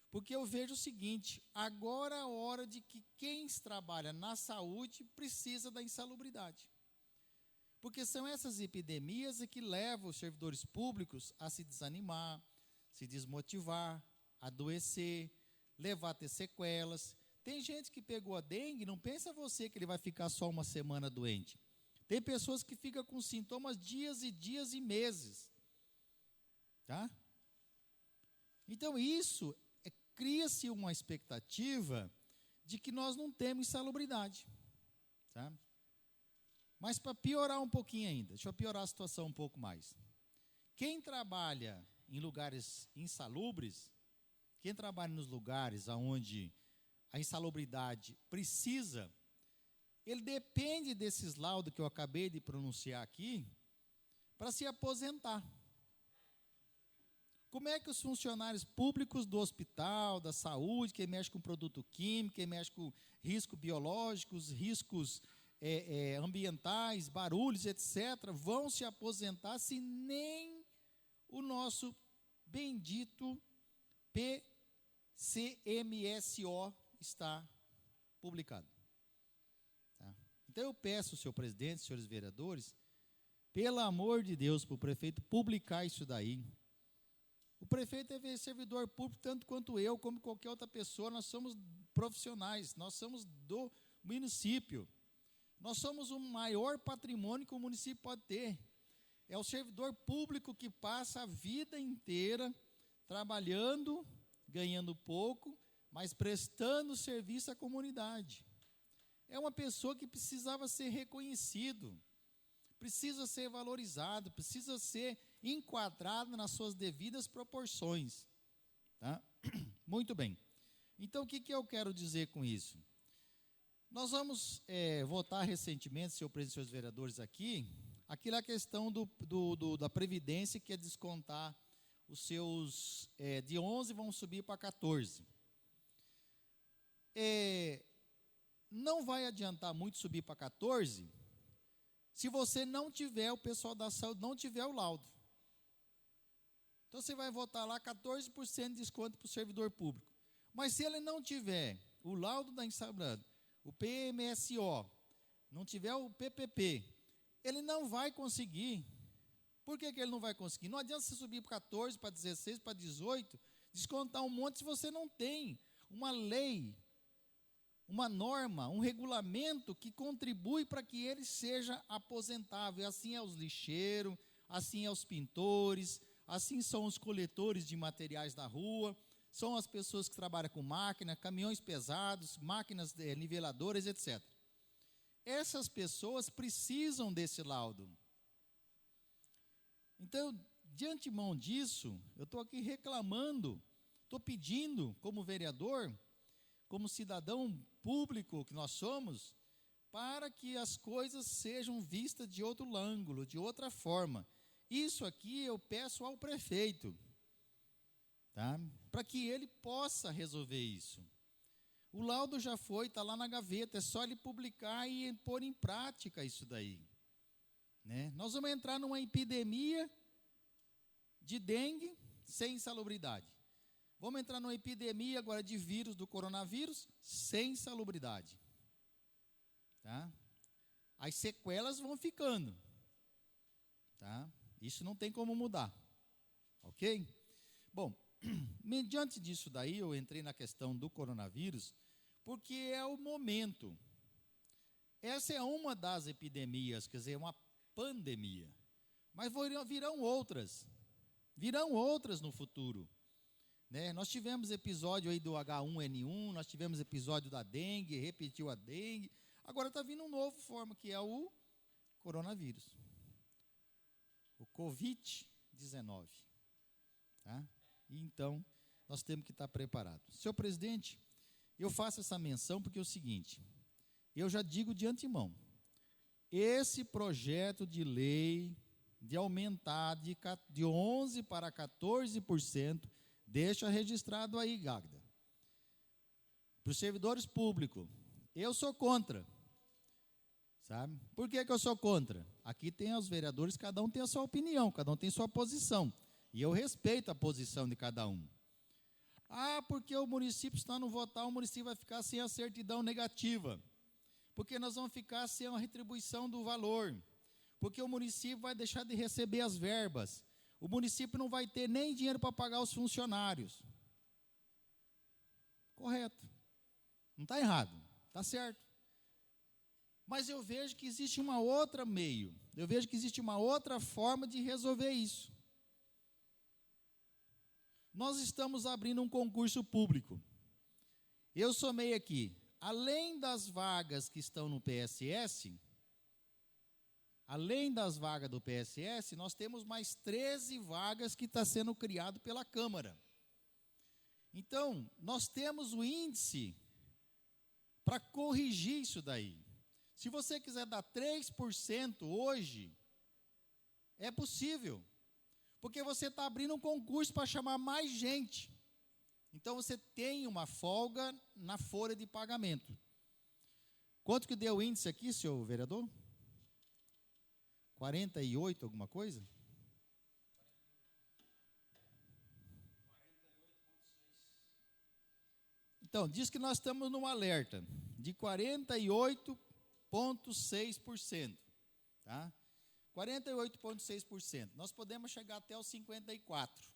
porque eu vejo o seguinte, agora é a hora de que quem trabalha na saúde precisa da insalubridade. Porque são essas epidemias que levam os servidores públicos a se desanimar, se desmotivar, adoecer, levar a ter sequelas. Tem gente que pegou a dengue, não pensa você que ele vai ficar só uma semana doente. Tem pessoas que ficam com sintomas dias e dias e meses. Tá? Então, isso cria-se uma expectativa de que nós não temos insalubridade. Tá? Mas para piorar um pouquinho ainda, deixa eu piorar a situação um pouco mais. Quem trabalha em lugares insalubres, quem trabalha nos lugares onde a insalubridade precisa, ele depende desses laudos que eu acabei de pronunciar aqui para se aposentar. Como é que os funcionários públicos do hospital, da saúde, quem mexe com produto químico, quem mexe com riscos biológicos, riscos ambientais, barulhos, etc., vão se aposentar se nem o nosso bendito PCMSO está publicado? Tá? Então eu peço, senhor presidente, senhores vereadores, pelo amor de Deus, para o prefeito publicar isso daí. O prefeito é servidor público, tanto quanto eu, como qualquer outra pessoa. Nós somos profissionais, nós somos do município. Nós somos o maior patrimônio que o município pode ter. É o servidor público que passa a vida inteira trabalhando, ganhando pouco, mas prestando serviço à comunidade. É uma pessoa que precisava ser reconhecido, precisa ser valorizado, precisa ser enquadrado nas suas devidas proporções. Tá? Muito bem. Então, o que eu quero dizer com isso? Nós vamos votar recentemente, senhor presidente e senhores vereadores, aquela questão da Previdência, que é descontar os seus, de 11 vão subir para 14. Não vai adiantar muito subir para 14, se você não tiver, o pessoal da saúde não tiver o laudo. Então, você vai votar lá 14% de desconto para o servidor público. Mas se ele não tiver o laudo da insalubridade, o PMSO, não tiver o PPP, ele não vai conseguir. Por que ele não vai conseguir? Não adianta você subir para 14, para 16, para 18, descontar um monte se você não tem uma lei, uma norma, um regulamento que contribui para que ele seja aposentável. Assim é os lixeiros, assim é os pintores, assim são os coletores de materiais da rua, são as pessoas que trabalham com máquina, caminhões pesados, máquinas niveladoras, etc. Essas pessoas precisam desse laudo. Então, de antemão disso, eu estou aqui reclamando, estou pedindo, como vereador, como cidadão público que nós somos, para que as coisas sejam vistas de outro ângulo, de outra forma. Isso aqui eu peço ao prefeito, tá? Para que ele possa resolver isso. O laudo já foi, está lá na gaveta, é só ele publicar e pôr em prática isso daí. Né? Nós vamos entrar numa epidemia de dengue sem insalubridade. Vamos entrar numa epidemia agora de vírus, do coronavírus, sem insalubridade. Tá? As sequelas vão ficando. Tá? Isso não tem como mudar. Ok? Bom, mediante disso daí, eu entrei na questão do coronavírus, porque é o momento. Essa é uma das epidemias, quer dizer, uma pandemia. Mas virão outras. Virão outras no futuro. Né? Nós tivemos episódio aí do H1N1, nós tivemos episódio da dengue, repetiu a dengue. Agora está vindo um novo forma, que é o coronavírus. O Covid-19. Tá? Então, nós temos que estar preparados. Senhor presidente, eu faço essa menção porque é o seguinte, eu já digo de antemão, esse projeto de lei de aumentar de 11% para 14%, deixa registrado aí, Gagda. Para os servidores públicos, eu sou contra. Sabe? Por que eu sou contra? Aqui tem os vereadores, cada um tem a sua opinião, cada um tem a sua posição. E eu respeito a posição de cada um. Porque o município, se nós não votar, o município vai ficar sem a certidão negativa. Porque nós vamos ficar sem a retribuição do valor. Porque o município vai deixar de receber as verbas. o município não vai ter nem dinheiro para pagar os funcionários. Correto. Não está errado, está certo. Mas eu vejo que existe uma outra meio, eu vejo que existe uma outra forma de resolver isso. Nós estamos abrindo um concurso público. Eu somei aqui, além das vagas que estão no PSS, além das vagas do PSS, nós temos mais 13 vagas que está sendo criado pela Câmara. Então, nós temos o índice para corrigir isso daí. Se você quiser dar 3% hoje, é possível, porque você está abrindo um concurso para chamar mais gente. Então, você tem uma folga na folha de pagamento. Quanto que deu o índice aqui, senhor vereador? 48 alguma coisa? Então, diz que nós estamos num alerta de 48,6%. Tá? 48,6%. Nós podemos chegar até os 54%.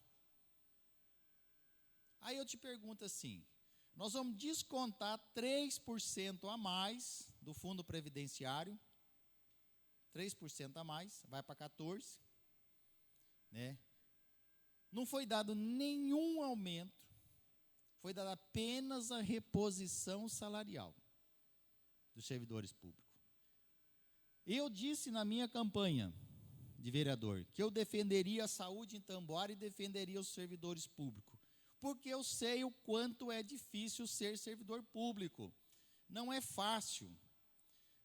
Aí eu te pergunto assim, nós vamos descontar 3% a mais do fundo previdenciário, 3% a mais, vai para 14%, né? Não foi dado nenhum aumento, foi dada apenas a reposição salarial dos servidores públicos. Eu disse na minha campanha de vereador que eu defenderia a saúde em Tamboara e defenderia os servidores públicos, porque eu sei o quanto é difícil ser servidor público. Não é fácil.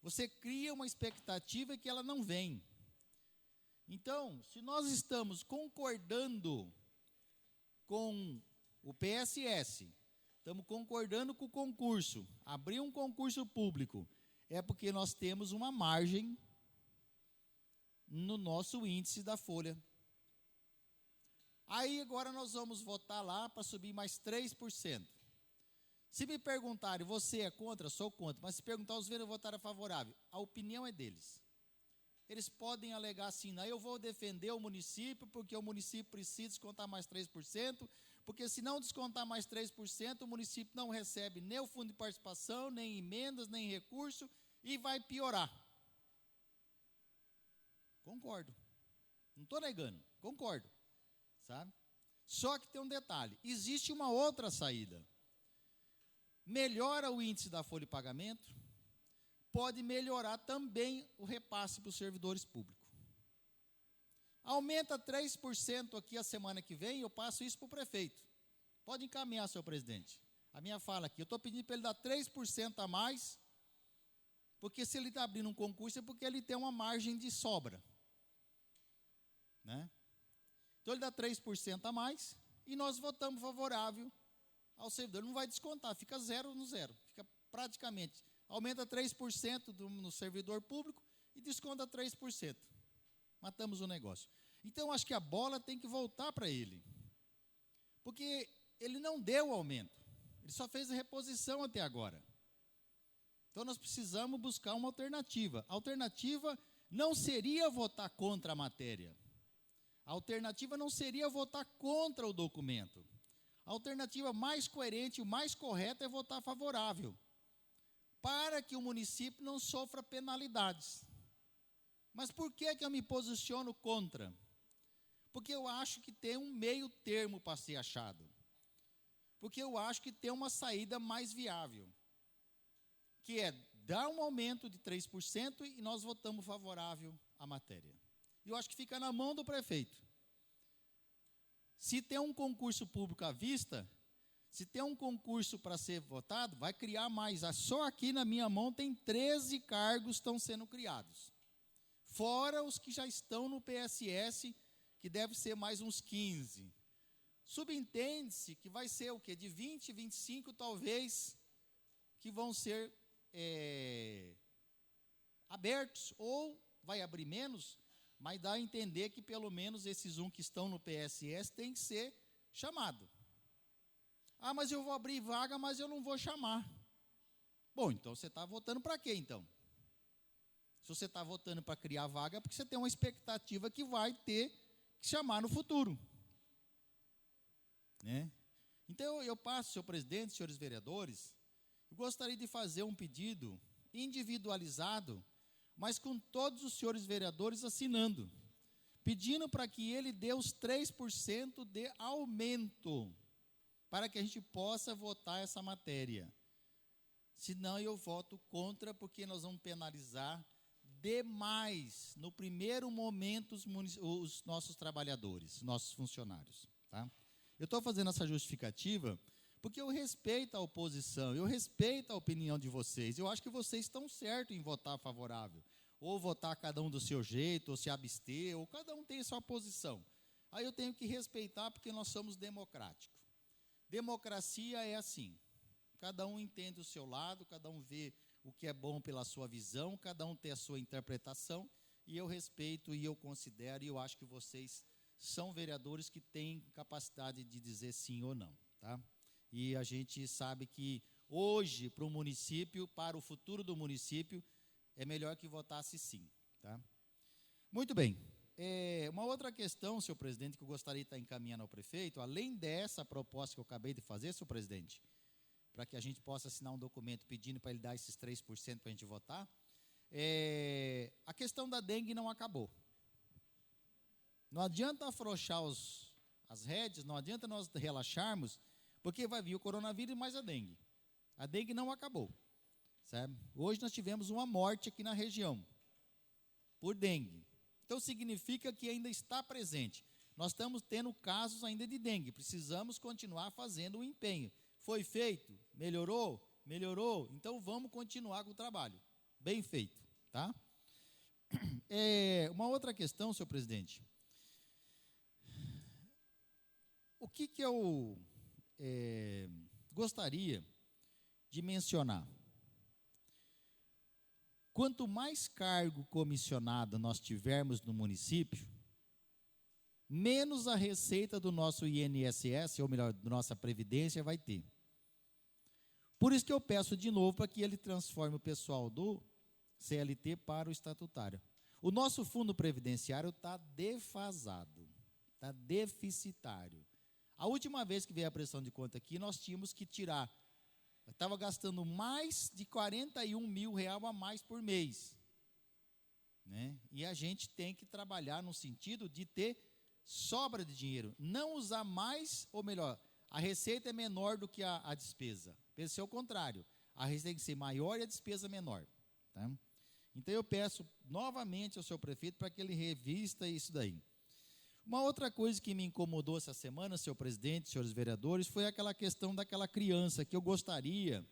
Você cria uma expectativa que ela não vem. Então, se nós estamos concordando com o PSS, estamos concordando com o concurso, abrir um concurso público, é porque nós temos uma margem no nosso índice da folha. Aí agora nós vamos votar lá para subir mais 3%. Se me perguntarem, você é contra? Sou contra. Mas se perguntar, os vereadores votaram favorável. A opinião é deles. Eles podem alegar assim, não, eu vou defender o município, porque o município precisa descontar mais 3%, porque se não descontar mais 3%, o município não recebe nem o fundo de participação, nem emendas, nem recurso, e vai piorar. Concordo. Não estou negando, concordo. Sabe? Só que tem um detalhe, existe uma outra saída. Melhora o índice da folha de pagamento, pode melhorar também o repasse para os servidores públicos. Aumenta 3% aqui a semana que vem, eu passo isso para o prefeito. Pode encaminhar, senhor presidente. A minha fala aqui, eu estou pedindo para ele dar 3% a mais, porque se ele está abrindo um concurso é porque ele tem uma margem de sobra. Né? Então, ele dá 3% a mais e nós votamos favorável ao servidor. Não vai descontar, fica zero no zero. Fica praticamente, aumenta 3% no servidor público e desconta 3%. Matamos o negócio. Então, acho que a bola tem que voltar para ele. Porque ele não deu o aumento. Ele só fez a reposição até agora. Então, nós precisamos buscar uma alternativa. A alternativa não seria votar contra a matéria. A alternativa não seria votar contra o documento. A alternativa mais coerente, o mais correto é votar favorável, para que o município não sofra penalidades. Mas por que eu me posiciono contra? Porque eu acho que tem um meio termo para ser achado. Porque eu acho que tem uma saída mais viável, que é dar um aumento de 3% e nós votamos favorável à matéria. Eu acho que fica na mão do prefeito. Se tem um concurso público à vista, se tem um concurso para ser votado, vai criar mais. Só aqui na minha mão tem 13 cargos que estão sendo criados. Fora os que já estão no PSS, que deve ser mais uns 15. Subentende-se que vai ser o quê? De 20, 25 talvez, que vão ser abertos, ou vai abrir menos, mas dá a entender que pelo menos esses que estão no PSS tem que ser chamado. Ah, mas eu vou abrir vaga, mas eu não vou chamar. Bom, então você está votando para quê, então? Se você está votando para criar vaga, é porque você tem uma expectativa que vai ter chamar no futuro. Né? Então, eu passo, senhor presidente, senhores vereadores, eu gostaria de fazer um pedido individualizado, mas com todos os senhores vereadores assinando, pedindo para que ele dê os 3% de aumento, para que a gente possa votar essa matéria. Senão eu voto contra, porque nós vamos penalizar demais, no primeiro momento, os nossos trabalhadores, nossos funcionários. Tá? Eu estou fazendo essa justificativa porque eu respeito a oposição, eu respeito a opinião de vocês. Eu acho que vocês estão certos em votar favorável, ou votar cada um do seu jeito, ou se abster, ou cada um tem a sua posição. Aí eu tenho que respeitar, porque nós somos democráticos. Democracia é assim, cada um entende o seu lado, cada um vê o que é bom pela sua visão, cada um tem a sua interpretação, e eu respeito, e eu considero, e eu acho que vocês são vereadores que têm capacidade de dizer sim ou não, tá? E a gente sabe que hoje, para o município, para o futuro do município, é melhor que votasse sim, tá? Muito bem. Uma outra questão, senhor presidente, que eu gostaria de estar encaminhando ao prefeito, além dessa proposta que eu acabei de fazer, senhor presidente, para que a gente possa assinar um documento pedindo para ele dar esses 3% para a gente votar, a questão da dengue não acabou. Não adianta afrouxar as rédeas, não adianta nós relaxarmos, porque vai vir o coronavírus e mais a dengue. A dengue não acabou. Sabe? Hoje nós tivemos uma morte aqui na região, por dengue. Então significa que ainda está presente. Nós estamos tendo casos ainda de dengue, precisamos continuar fazendo o empenho. Foi feito? Melhorou? Melhorou? Então vamos continuar com o trabalho. Bem feito, tá? Uma outra questão, senhor presidente. O que eu gostaria de mencionar? Quanto mais cargo comissionado nós tivermos no município, menos a receita do nosso INSS, ou melhor, da nossa Previdência, vai ter. Por isso que eu peço de novo para que ele transforme o pessoal do CLT para o estatutário. O nosso fundo previdenciário está defasado, está deficitário. A última vez que veio a prestação de conta aqui, nós tínhamos que tirar, estava gastando mais de R$41 mil a mais por mês. Né? E a gente tem que trabalhar no sentido de ter sobra de dinheiro, não usar mais, ou melhor, a receita é menor do que a despesa. Pelo seu contrário, a receita tem que ser maior e a despesa menor. Tá? Então eu peço novamente ao seu prefeito para que ele revista isso daí. Uma outra coisa que me incomodou essa semana, senhor presidente, senhores vereadores, foi aquela questão daquela criança, que eu gostaria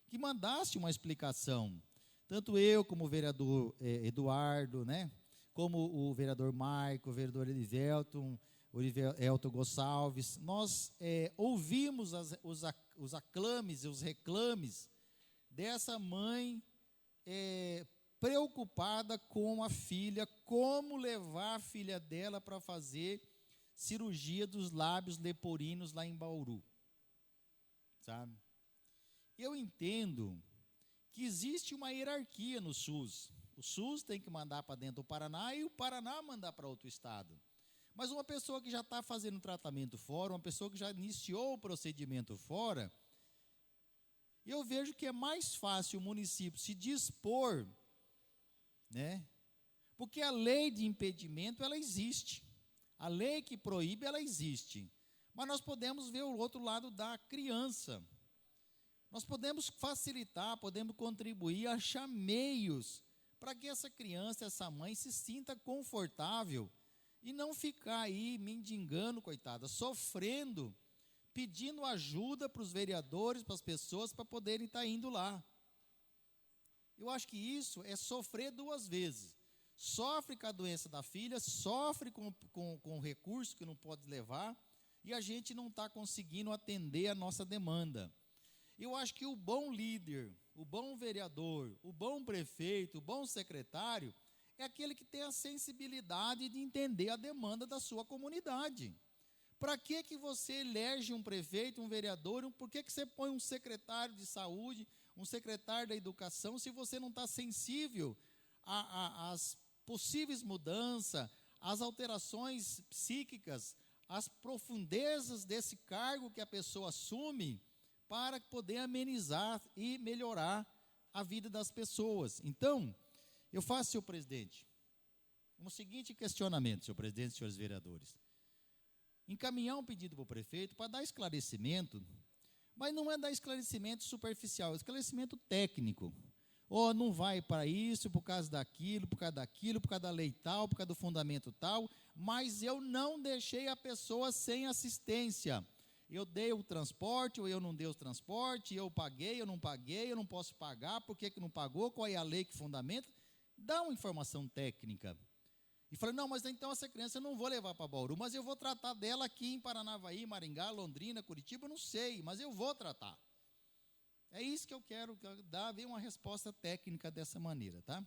que mandasse uma explicação. Tanto eu, como o vereador Eduardo, né, como o vereador Maico, o vereador Elivelton, o Elton Gonçalves, nós ouvimos os aclames e os reclames dessa mãe preocupada com a filha, como levar a filha dela para fazer cirurgia dos lábios leporinos lá em Bauru, sabe? Eu entendo que existe uma hierarquia no SUS. O SUS tem que mandar para dentro do Paraná e o Paraná mandar para outro estado. Mas uma pessoa que já está fazendo tratamento fora, uma pessoa que já iniciou o procedimento fora, eu vejo que é mais fácil o município se dispor, né? Porque a lei de impedimento, ela existe. A lei que proíbe, ela existe. Mas nós podemos ver o outro lado da criança. Nós podemos facilitar, podemos contribuir, achar meios para que essa criança, essa mãe se sinta confortável e não ficar aí mendigando, coitada, sofrendo, pedindo ajuda para os vereadores, para as pessoas, para poderem estar indo lá. Eu acho que isso é sofrer duas vezes. Sofre com a doença da filha, sofre com o recurso que não pode levar, e a gente não está conseguindo atender a nossa demanda. Eu acho que o bom líder, o bom vereador, o bom prefeito, o bom secretário, é aquele que tem a sensibilidade de entender a demanda da sua comunidade. Para que você elege um prefeito, um vereador, por que você põe um secretário de saúde, um secretário da educação, se você não está sensível às possíveis mudanças, as alterações psíquicas, as profundezas desse cargo que a pessoa assume para poder amenizar e melhorar a vida das pessoas. Então, eu faço, senhor presidente, um seguinte questionamento, senhor presidente e senhores vereadores. Encaminhar um pedido para o prefeito para dar esclarecimento, mas não é dar esclarecimento superficial, é esclarecimento técnico. Ou não vai para isso, por causa daquilo, por causa daquilo, por causa da lei tal, por causa do fundamento tal, mas eu não deixei a pessoa sem assistência. Eu dei o transporte, ou eu não dei o transporte, eu paguei, eu não posso pagar, por que não pagou, qual é a lei que fundamenta? Dá uma informação técnica. E falei, não, mas então essa criança eu não vou levar para Bauru, mas eu vou tratar dela aqui em Paranavaí, Maringá, Londrina, Curitiba, eu não sei, mas eu vou tratar. É isso que eu quero dar, ver uma resposta técnica dessa maneira, tá?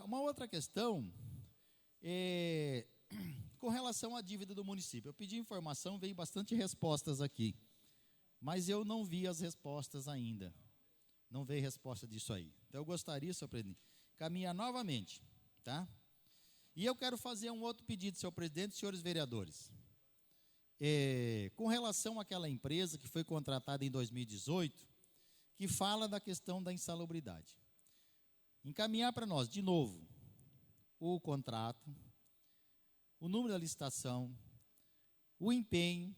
Uma outra questão é com relação à dívida do município. Eu pedi informação, veio bastante respostas aqui, mas eu não vi as respostas ainda. Não veio resposta disso aí. Então eu gostaria, senhor presidente, caminhar novamente, tá? E eu quero fazer um outro pedido, senhor presidente e senhores vereadores. Com relação àquela empresa que foi contratada em 2018, que fala da questão da insalubridade. Encaminhar para nós, de novo, o contrato, o número da licitação, o empenho,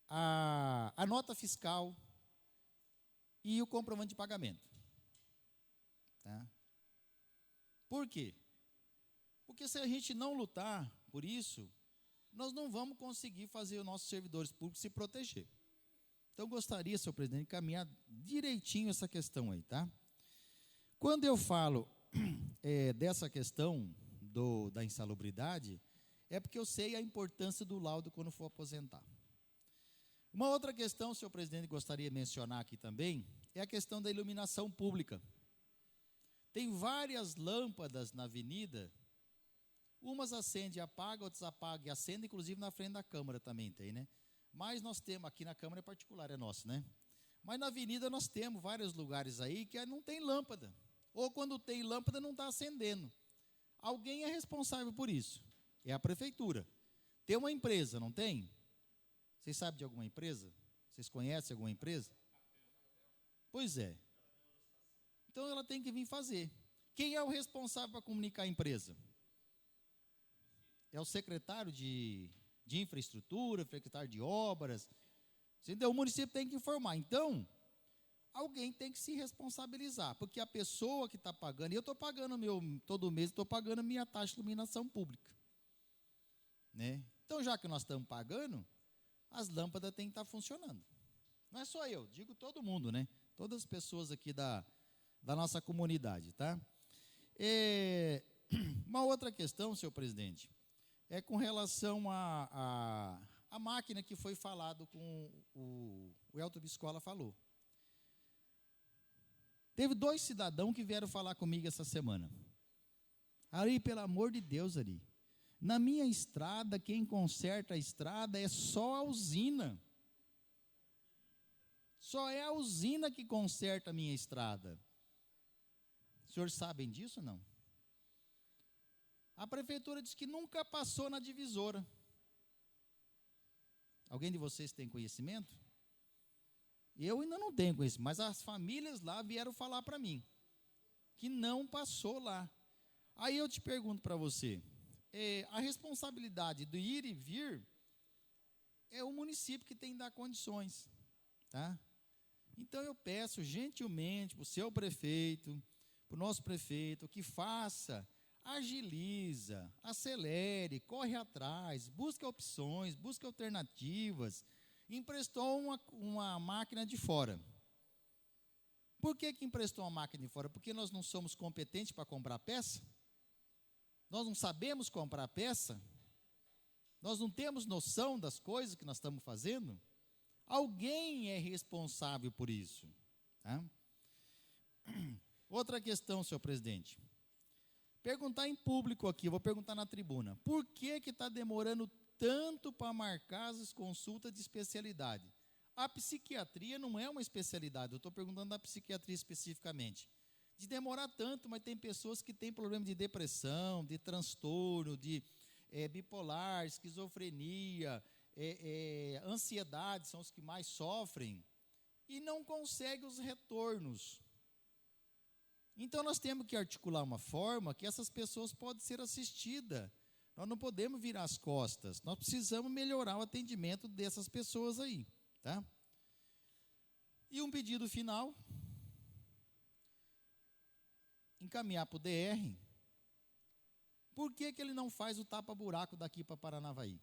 a nota fiscal e o comprovante de pagamento. Tá? Por quê? Porque se a gente não lutar por isso, nós não vamos conseguir fazer os nossos servidores públicos se proteger. Então, gostaria, senhor presidente, de caminhar direitinho essa questão aí, tá? Quando eu falo dessa questão da insalubridade, é porque eu sei a importância do laudo quando for aposentar. Uma outra questão, senhor presidente, gostaria de mencionar aqui também, é a questão da iluminação pública. Tem várias lâmpadas na avenida, umas acendem e apagam, outras apagam e acendem, inclusive na frente da Câmara também tem, né? Mas nós temos, aqui na Câmara é particular, é nosso, né? Mas na avenida nós temos vários lugares aí que não tem lâmpada. Ou quando tem lâmpada não está acendendo. Alguém é responsável por isso. É a prefeitura. Tem uma empresa, não tem? Vocês sabem de alguma empresa? Vocês conhecem alguma empresa? Pois é. Então ela tem que vir fazer. Quem é o responsável para comunicar a empresa? É o secretário de infraestrutura, secretário de obras. Entendeu? O município tem que informar. Então, alguém tem que se responsabilizar, porque a pessoa que está pagando, e eu estou pagando todo mês, estou pagando minha taxa de iluminação pública. Né? Então, já que nós estamos pagando, as lâmpadas têm que estar funcionando. Não é só eu, digo todo mundo, né? Todas as pessoas aqui da nossa comunidade, tá? Uma outra questão, senhor presidente, é com relação à máquina que foi falado com o Elton Biscola falou. Teve 2 cidadãos que vieram falar comigo essa semana. Ari, pelo amor de Deus, Ari, na minha estrada, quem conserta a estrada é só a usina. Só é a usina que conserta a minha estrada. Os senhores sabem disso ou não? A prefeitura disse que nunca passou na divisora. Alguém de vocês tem conhecimento? Eu ainda não tenho conhecimento, mas as famílias lá vieram falar para mim que não passou lá. Aí eu te pergunto para você, a responsabilidade do ir e vir é o município que tem que dar condições, tá? Então eu peço gentilmente para o seu prefeito, para o nosso prefeito, que faça, agiliza, acelere, corre atrás, busca opções, busca alternativas. Emprestou uma máquina de fora. Por que emprestou uma máquina de fora? Porque nós não somos competentes para comprar peça? Nós não sabemos comprar peça? Nós não temos noção das coisas que nós estamos fazendo? Alguém é responsável por isso. Tá? Outra questão, senhor presidente. Perguntar em público aqui, eu vou perguntar na tribuna. Por que está demorando tanto para marcar as consultas de especialidade? A psiquiatria não é uma especialidade, eu estou perguntando da psiquiatria especificamente. de demorar tanto, mas tem pessoas que têm problema de depressão, de transtorno, de bipolar, esquizofrenia, ansiedade, são os que mais sofrem, e não conseguem os retornos. Então, nós temos que articular uma forma que essas pessoas podem ser assistidas. Nós não podemos virar as costas, nós precisamos melhorar o atendimento dessas pessoas aí, tá? E um pedido final, encaminhar para o DR, por que ele não faz o tapa-buraco daqui para Paranavaí?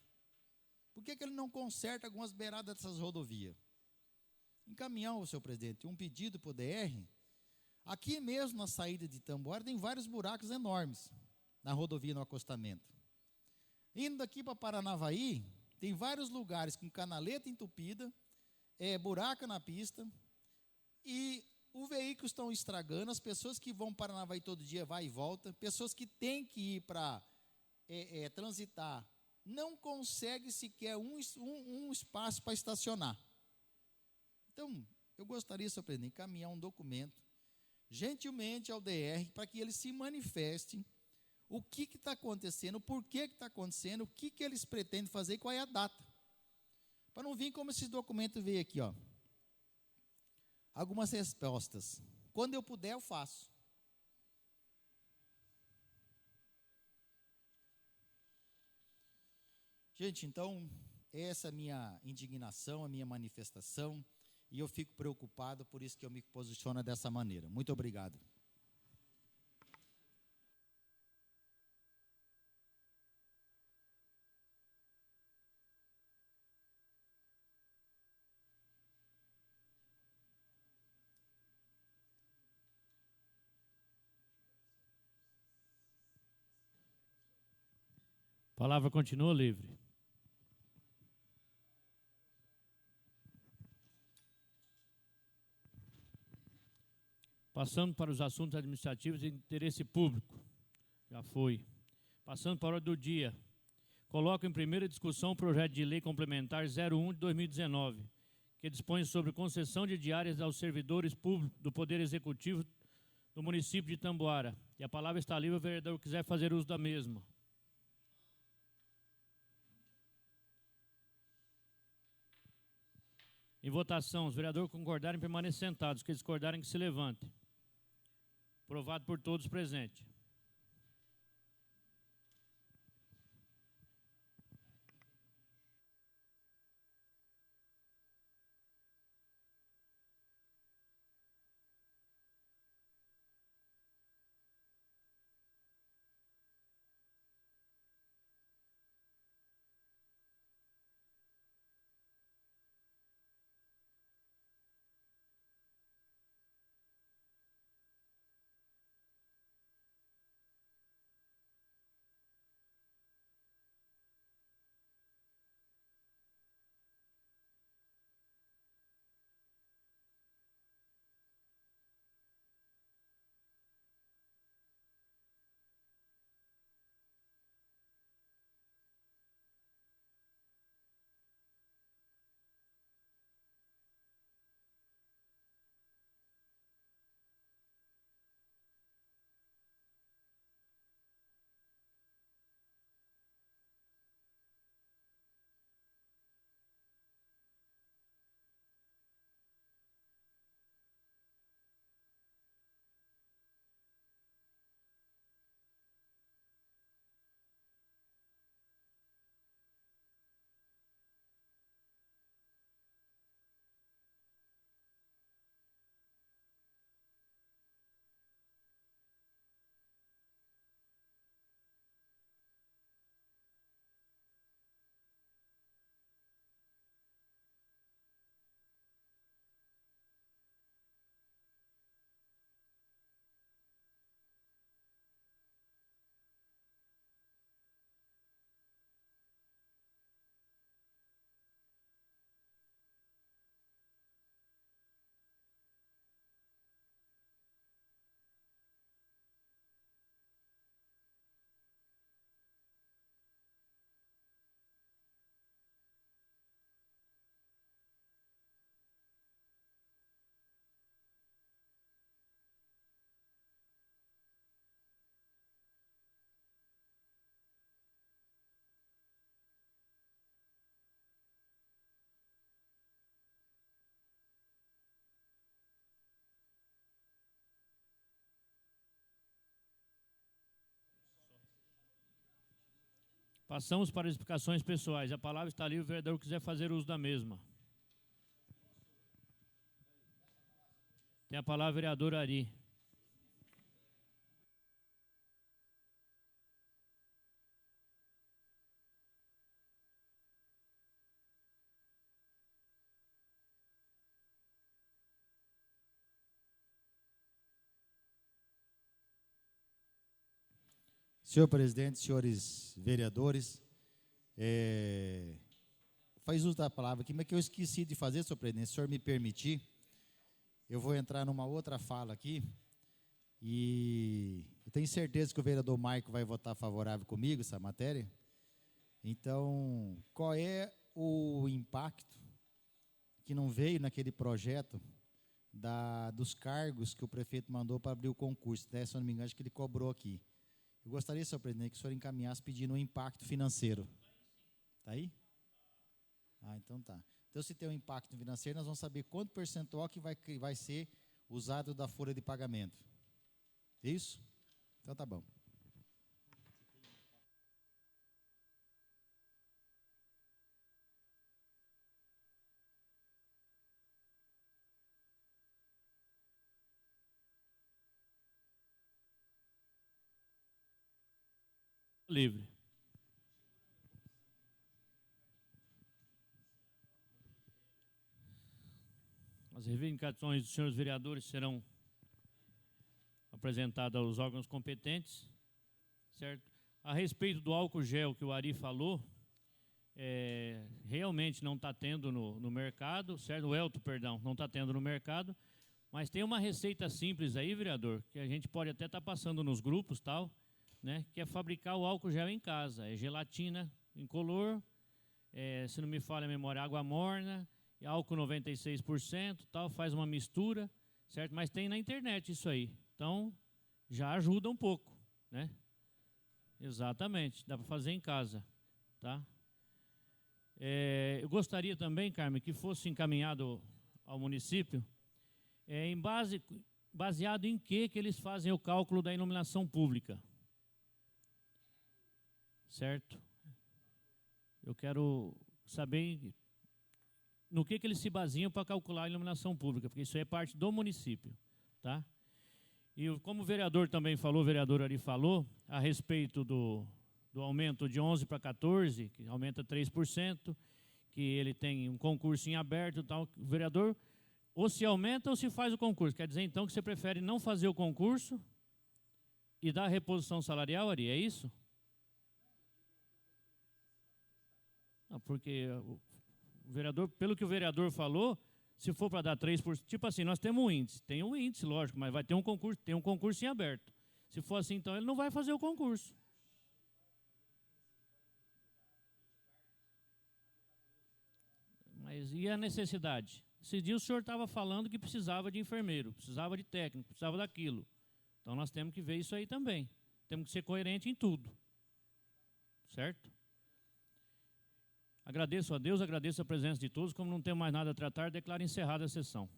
Por que ele não conserta algumas beiradas dessas rodovias? Encaminhar, senhor presidente, um pedido para o DR, aqui mesmo na saída de Tamboara tem vários buracos enormes, na rodovia no acostamento. Indo daqui para Paranavaí, tem vários lugares com canaleta entupida, buraco na pista, e os veículos estão estragando, as pessoas que vão para Paranavaí todo dia, vai e volta, pessoas que têm que ir para transitar, não conseguem sequer um espaço para estacionar. Então, eu gostaria, senhor presidente, de encaminhar um documento, gentilmente ao DR, para que eles se manifestem o que está acontecendo, por que está acontecendo, o que eles pretendem fazer e qual é a data. Para não vir como esse documento veio aqui, ó. Algumas respostas. Quando eu puder, eu faço. Gente, então, essa é a minha indignação, a minha manifestação, e eu fico preocupado, por isso que eu me posiciono dessa maneira. Muito obrigado. A palavra continua livre. Passando para os assuntos administrativos de interesse público. Já foi. Passando para a ordem do dia. Coloco em primeira discussão o projeto de lei complementar 01 de 2019, que dispõe sobre concessão de diárias aos servidores públicos do Poder Executivo do município de Tamboara. E a palavra está livre, o vereador quiser fazer uso da mesma. Em votação, os vereadores concordarem permanecer sentados, os que discordarem que se levantem. Aprovado por todos presentes. Passamos para as explicações pessoais. A palavra está livre, o vereador quiser fazer uso da mesma. Tem a palavra, vereador Ari. Senhor presidente, senhores vereadores, faz uso da palavra aqui, mas que eu esqueci de fazer, senhor presidente, se o senhor me permitir, eu vou entrar numa outra fala aqui, e eu tenho certeza que o vereador Maico vai votar favorável comigo, essa matéria. Então, qual é o impacto que não veio naquele projeto dos cargos que o prefeito mandou para abrir o concurso? Até, se eu não me engano, acho que ele cobrou aqui. Eu gostaria, senhor presidente, que o senhor encaminhasse pedindo um impacto financeiro. Está aí? Ah, então tá. Então, se tem um impacto financeiro, nós vamos saber quanto percentual que vai ser usado da folha de pagamento. Isso? Então tá bom. Livre. As reivindicações dos senhores vereadores serão apresentadas aos órgãos competentes, certo? A respeito do álcool gel que o Ari falou, realmente não está tendo no mercado, certo? O Elton, perdão, não está tendo no mercado, mas tem uma receita simples aí, vereador, que a gente pode até estar passando nos grupos, tal, né, que é fabricar o álcool gel em casa. É gelatina incolor, se não me falha a memória, água morna, álcool 96%, tal, faz uma mistura, certo? Mas tem na internet isso aí. Então, já ajuda um pouco, né? Exatamente, dá para fazer em casa, tá? Eu gostaria também, Carmen, que fosse encaminhado ao município, baseado em que eles fazem o cálculo da iluminação pública. Certo? Eu quero saber no que eles se baseiam para calcular a iluminação pública, porque isso é parte do município, tá? E como o vereador também falou, o vereador Ari falou, a respeito do aumento de 11 para 14, que aumenta 3%, que ele tem um concurso em aberto e tal, o vereador, ou se aumenta ou se faz o concurso. Quer dizer, então, que você prefere não fazer o concurso e dar a reposição salarial, Ari, é isso? Não, porque o vereador, pelo que o vereador falou, se for para dar 3%, tipo assim, nós temos um índice, tem um índice, lógico, mas vai ter um concurso em aberto. Se for assim, então ele não vai fazer o concurso. Mas e a necessidade? Esse dia o senhor estava falando que precisava de enfermeiro, precisava de técnico, precisava daquilo. Então nós temos que ver isso aí também. Temos que ser coerente em tudo. Certo? Agradeço a Deus, agradeço a presença de todos. Como não tem mais nada a tratar, declaro encerrada a sessão.